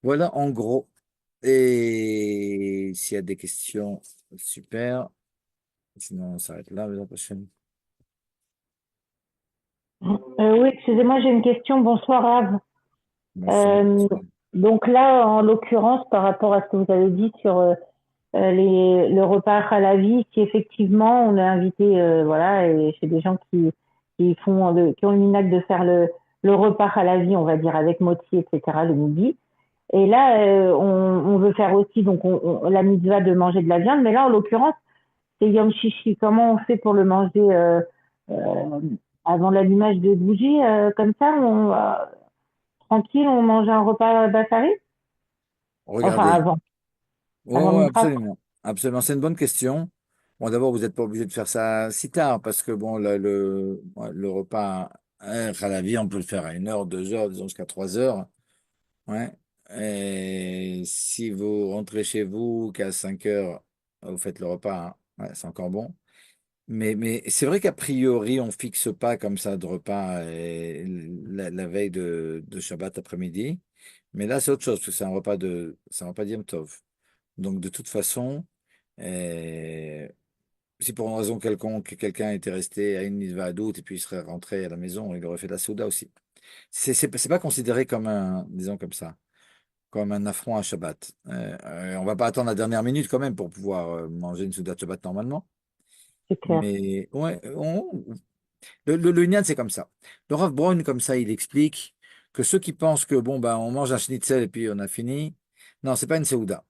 Speaker 2: Voilà en gros. Et s'il y a des questions, super. Sinon, on s'arrête là la prochaine.
Speaker 5: Oui, excusez-moi, j'ai une question. Bonsoir, Rav.
Speaker 2: Bonsoir.
Speaker 5: Donc là, en l'occurrence, par rapport à ce que vous avez dit sur le repas à la vie, si effectivement on est invité, voilà, et chez des gens qui ont le minac de faire le repas à la vie, on va dire avec moti, etc. le midi. Et là, on veut faire aussi donc la mitzvah de manger de la viande, mais là, en l'occurrence, c'est Yom Shishi. Comment on fait pour le manger euh, avant l'allumage de bougies, comme ça, tranquille, on mange un repas Bassari? Enfin,
Speaker 2: Regardez.
Speaker 5: avant
Speaker 2: Oh,
Speaker 5: Mitra.
Speaker 2: absolument. Absolument. C'est une bonne question. Bon, d'abord, vous n'êtes pas obligé de faire ça si tard parce que bon, ouais, le repas à la vie, on peut le faire à 1 heure, 2 heures, disons jusqu'à 3 heures. Ouais. Et si vous rentrez chez vous qu'à 5 heures, vous faites le repas, hein. Ouais, c'est encore bon. Mais c'est vrai qu'a priori, on fixe pas comme ça de repas la veille de Shabbat après-midi. Mais là, c'est autre chose, parce que c'est un repas d'Yom Tov. Donc, de toute façon, euh, si pour une raison quelconque, quelqu'un était resté à une mitzvah à doute et puis il serait rentré à la maison, il aurait fait la souda aussi. C'est pas considéré comme disons comme ça, comme un affront à Shabbat. On va pas attendre la dernière minute quand même pour pouvoir manger une souda de Shabbat normalement.
Speaker 5: C'est clair.
Speaker 2: Mais ouais, le Inyan, c'est comme ça. Le Rav Braun, comme ça, il explique que ceux qui pensent que bon, ben, on mange un schnitzel et puis on a fini, non, c'est pas une seouda.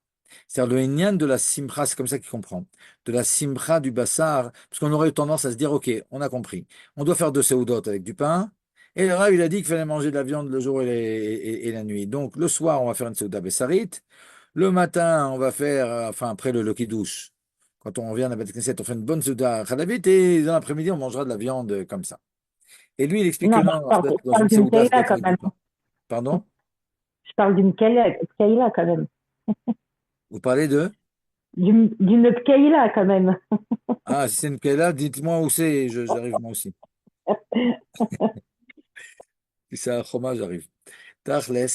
Speaker 2: C'est-à-dire le Inyan de la simcha, c'est comme ça qu'il comprend. De la simcha du bassar, parce qu'on aurait eu tendance à se dire, OK, on a compris. On doit faire 2 seoudotes avec du pain. Et le Rav, il a dit qu'il fallait manger de la viande le jour et la nuit. Donc, le soir, on va faire une seouda bessarite. Le matin, on va faire, enfin, après le kiddush. Quand on revient à la Beth Knesset, on fait une bonne souda chalavite et dans l'après-midi, on mangera de la viande comme ça. Et lui, il explique que
Speaker 5: Non,
Speaker 2: non,
Speaker 5: je
Speaker 2: dans
Speaker 5: parle
Speaker 2: une
Speaker 5: d'une
Speaker 2: Séouda, ça doit
Speaker 5: Kaila
Speaker 2: être
Speaker 5: quand
Speaker 2: avec du
Speaker 5: même.
Speaker 2: pain. Pardon?
Speaker 5: Je parle d'une Kaila quand même.
Speaker 2: Vous parlez de?
Speaker 5: D'une Kaila quand même.
Speaker 2: Ah, si c'est une Kela, dites-moi où c'est, j'arrive moi aussi. Si c'est un fromage, j'arrive. Tachles,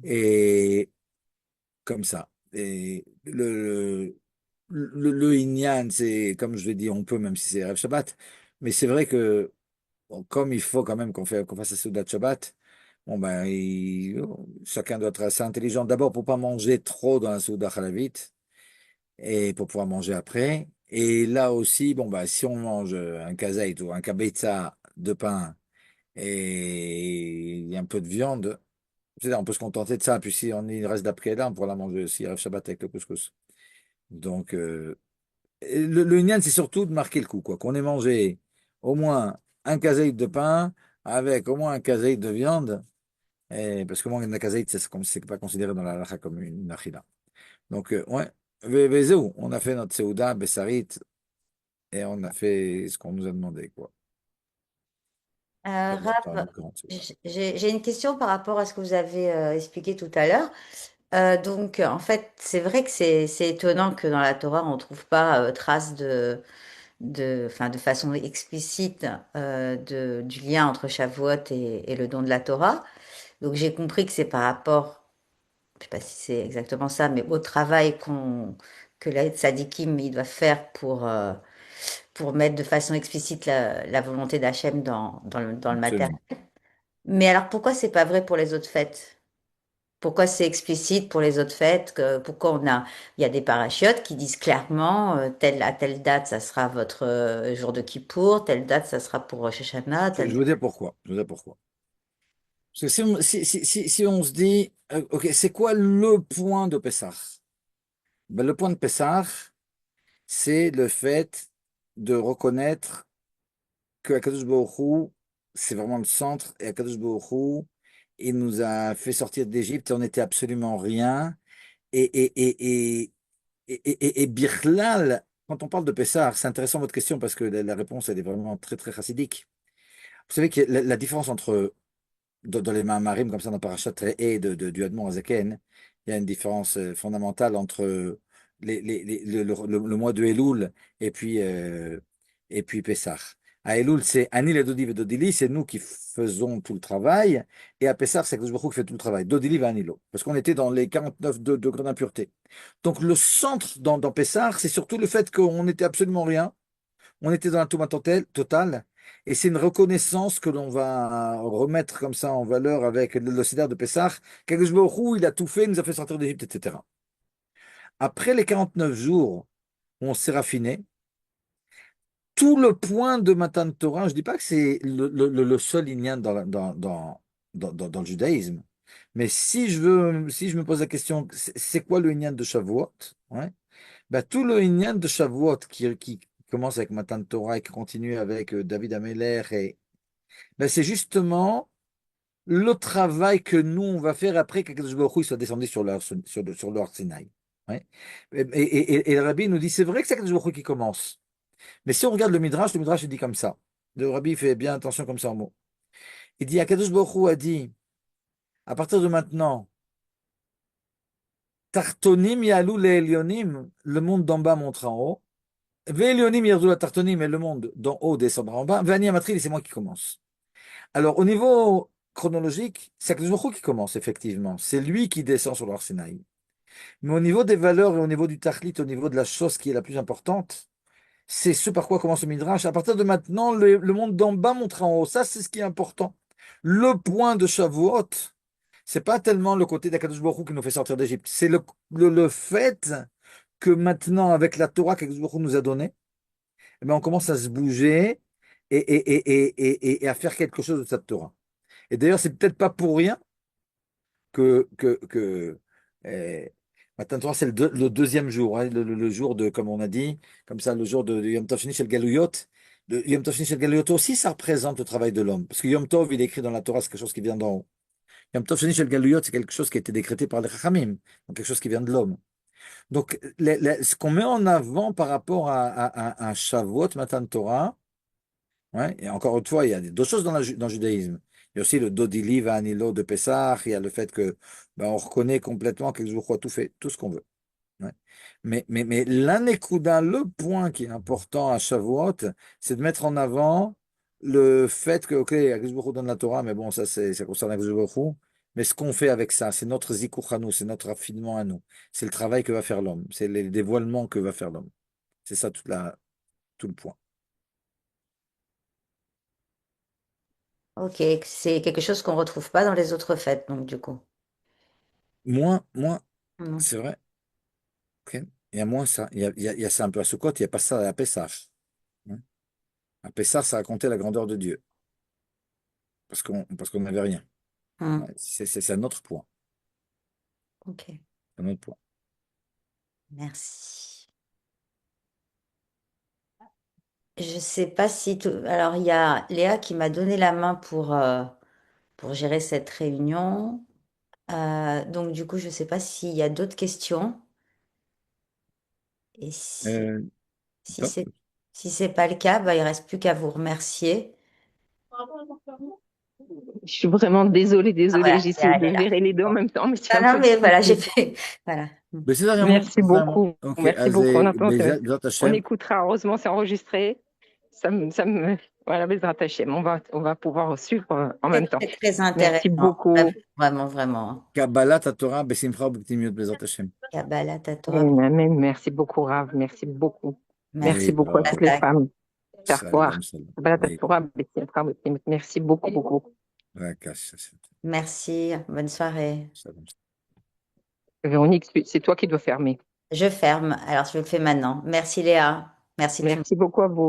Speaker 2: et comme ça. Et le Inyan, c'est, comme je l'ai dit, on peut, même si c'est Rêve Shabbat, mais c'est vrai que, bon, comme il faut quand même qu'on fasse la Souda de Shabbat, bon ben, chacun doit être assez intelligent. D'abord, pour pas manger trop dans la Souda Chalavite, et pour pouvoir manger après. Et là aussi, bon, bah, si on mange un kazaït ou un kabetza de pain et un peu de viande, c'est-à-dire on peut se contenter de ça. Puis si il reste d'après là, on pourra la manger aussi, Rav Shabbat avec le couscous. Donc, et le Inyan, c'est surtout de marquer le coup, quoi. Qu'on ait mangé au moins un kazaït de pain avec au moins un kazaït de viande. Parce que moi, un kazaït, c'est pas considéré dans la halakha comme une achila. Donc, ouais. Vezeu, on a fait notre Seouda, Bessarit, et on a fait ce qu'on nous a demandé, quoi. Pour faire
Speaker 3: Raph,
Speaker 2: une grande Seouda.
Speaker 3: j'ai une question par rapport à ce que vous avez expliqué tout à l'heure. Donc, en fait, c'est vrai que c'est étonnant que dans la Torah, on ne trouve pas trace enfin, de façon explicite du lien entre Shavuot et le don de la Torah. Donc, j'ai compris que c'est par rapport, je sais pas si c'est exactement ça, mais au travail que les tzadikim ils doivent faire pour mettre de façon explicite la volonté d'Hachem dans le matériel.
Speaker 2: Absolument.
Speaker 3: Mais alors pourquoi c'est pas vrai pour les autres fêtes? pourquoi c'est explicite pour les autres fêtes, pourquoi il y a des parachutes qui disent clairement, à telle date, ça sera votre jour de Kippour, telle date, ça sera pour Rosh Hashanah,
Speaker 2: Je
Speaker 3: telle
Speaker 2: veux dire pourquoi. Je veux dire pourquoi. Parce que si on se dit, OK, c'est quoi le point de Pessah? Ben, le point de Pessah, c'est le fait de reconnaître que Akadosh Baruch Hu, c'est vraiment le centre, et Akadosh Baruch Hu, il nous a fait sortir d'Égypte et on n'était absolument rien. Et Birlal, quand on parle de Pessah, c'est intéressant votre question parce que la réponse, elle est vraiment très, très chassidique. Vous savez que la différence entre, dans les Maharim, comme ça, dans Parashat et du Admor Azaken, il y a une différence fondamentale entre le mois de Elul et puis Pessah. À Elul, c'est Anil et Dodi et Dodili, c'est nous qui faisons tout le travail. Et à Pessah, c'est Akadosh Baruch Hu qui fait tout le travail. Dodili va Anilo. Parce qu'on était dans les 49 degrés d'impureté. Donc le centre dans Pessah, c'est surtout le fait qu'on n'était absolument rien. On était dans la touma totale. Et c'est une reconnaissance que l'on va remettre comme ça en valeur avec le Seder de Pessah. Qu'Akadosh Baruch Hu, il a tout fait, il nous a fait sortir d'Égypte, etc. Après les 49 jours où on s'est raffiné, tout le point de Matan Torah, je ne dis pas que c'est le seul inyan dans le judaïsme, mais si je me pose la question, c'est quoi le inyan de Shavuot? Ouais. Ben, tout le inyan de Shavuot qui commence avec Matan Torah et qui continue avec David Ameler, ben, c'est justement le travail que nous, on va faire après que Kadosh Baruch Hu soit descendu sur le Har Sinaï. Ouais. Et le Rabbi nous dit, c'est vrai que c'est Kadosh Baruch Hu qui commence. Mais si on regarde le Midrash il dit comme ça. Le Rabbi fait bien attention comme ça en mots. Il dit, Akadosh Baruch Hu a dit, à partir de maintenant, Tartonim yalou le Elyonim, le monde d'en bas monte en haut. Ve'elyonim yardu la Tartonim, et le monde d'en haut descendra en bas. Ve'ani amatril, c'est moi qui commence. Alors, au niveau chronologique, c'est Akadosh Baruch Hu qui commence, effectivement. C'est lui qui descend sur l'Arsinaï. Mais au niveau des valeurs et au niveau du tachlit, au niveau de la chose qui est la plus importante, c'est ce par quoi commence le Midrash. À partir de maintenant, le monde d'en bas montera en haut. Ça, c'est ce qui est important. Le point de Shavuot, c'est pas tellement le côté d'Akadosh Baruch Hu qui nous fait sortir d'Égypte. C'est le fait que maintenant, avec la Torah qu'Akadosh Baruch Hu nous a donnée, eh ben, on commence à se bouger et à faire quelque chose de cette Torah. Et d'ailleurs, c'est peut-être pas pour rien que euh, Matan Torah, c'est le deuxième jour, hein, le jour de, comme on a dit, comme ça, le jour de Yom Tov Sheni Shel Galuyot. Le Yom Tov Sheni Shel Galuyot aussi, ça représente le travail de l'homme. Parce que Yom Tov, il est écrit dans la Torah, c'est quelque chose qui vient d'en haut. Yom Tov Sheni Shel Galuyot, c'est quelque chose qui a été décrété par les Chachamim, donc quelque chose qui vient de l'homme. Donc, ce qu'on met en avant par rapport à Shavuot, Matan Torah, ouais, et encore une fois, il y a d'autres choses dans le judaïsme. Il y a aussi le Dodili Vanilo de Pessah, il y a le fait que ben, on reconnaît complètement que je crois tout fait, tout ce qu'on veut. Ouais. Mais l'anekuda, le point qui est important à Shavuot, c'est de mettre en avant le fait que, ok, Akadosh Baruch Hu donne la Torah, mais bon, ça concerne Akadosh Baruch Hu. Mais ce qu'on fait avec ça, c'est notre zikuch à nous, c'est notre raffinement à nous. C'est le travail que va faire l'homme, c'est les dévoilements que va faire l'homme. C'est ça tout le point.
Speaker 3: Ok, c'est quelque chose qu'on retrouve pas dans les autres fêtes, donc du coup.
Speaker 2: Moins,
Speaker 3: Hmm.
Speaker 2: c'est vrai. Ok. Il y a moins ça. Il y a ça un peu à Sukkot, il n'y a pas ça à Pessah. Hein. À Pessah, ça racontait la grandeur de Dieu, parce qu'on n'avait rien.
Speaker 3: Hmm.
Speaker 2: Ouais, c'est un autre point.
Speaker 3: Ok,
Speaker 2: Un autre point.
Speaker 3: merci. Je sais pas si tout... Alors, il y a Léa qui m'a donné la main pour gérer cette réunion. Donc, du coup, je sais pas s'il y a d'autres questions. Et
Speaker 2: Euh,
Speaker 3: si
Speaker 2: top.
Speaker 3: c'est si c'est pas le cas, bah, il reste plus qu'à vous remercier.
Speaker 1: Je suis vraiment
Speaker 3: Ah,
Speaker 1: désolée.
Speaker 3: voilà,
Speaker 1: J'ai
Speaker 3: Léa,
Speaker 1: essayé
Speaker 3: elle
Speaker 1: de
Speaker 3: est là.
Speaker 1: gérer les deux en
Speaker 3: Bon.
Speaker 1: même temps, mais c'est
Speaker 3: Non,
Speaker 1: un
Speaker 3: non,
Speaker 1: peu
Speaker 3: mais voilà, j'ai
Speaker 1: difficile.
Speaker 3: fait. Voilà.
Speaker 2: Mais c'est vraiment,
Speaker 1: Merci beaucoup.
Speaker 2: ok,
Speaker 1: Merci beaucoup. On entend que
Speaker 2: Bezat
Speaker 1: on
Speaker 2: Hashem,
Speaker 1: écoutera. Heureusement, c'est enregistré. Voilà, Bezrat Hachem. On va pouvoir suivre en
Speaker 3: C'est
Speaker 1: même temps.
Speaker 3: très, très
Speaker 1: Merci
Speaker 3: intéressant.
Speaker 1: beaucoup.
Speaker 3: Vraiment, vraiment.
Speaker 2: Kabbalat Torah, Besimcha, Ubtimiut, Bezat Hashem.
Speaker 3: Kabbalah, Torah.
Speaker 1: Amen, amen. Merci beaucoup, Rav. Merci beaucoup. Merci
Speaker 3: Merci.
Speaker 1: beaucoup à toutes les
Speaker 3: Nasdaq.
Speaker 1: femmes.
Speaker 2: Shalom,
Speaker 1: Faire
Speaker 2: shalom.
Speaker 1: Merci beaucoup, beaucoup.
Speaker 2: Rakash,
Speaker 3: Merci. Bonne soirée.
Speaker 2: shalom.
Speaker 1: Véronique, c'est toi qui dois fermer.
Speaker 3: Je ferme. Alors, je le fais maintenant. Merci Léa. Merci tout le monde.
Speaker 1: Merci beaucoup à vous.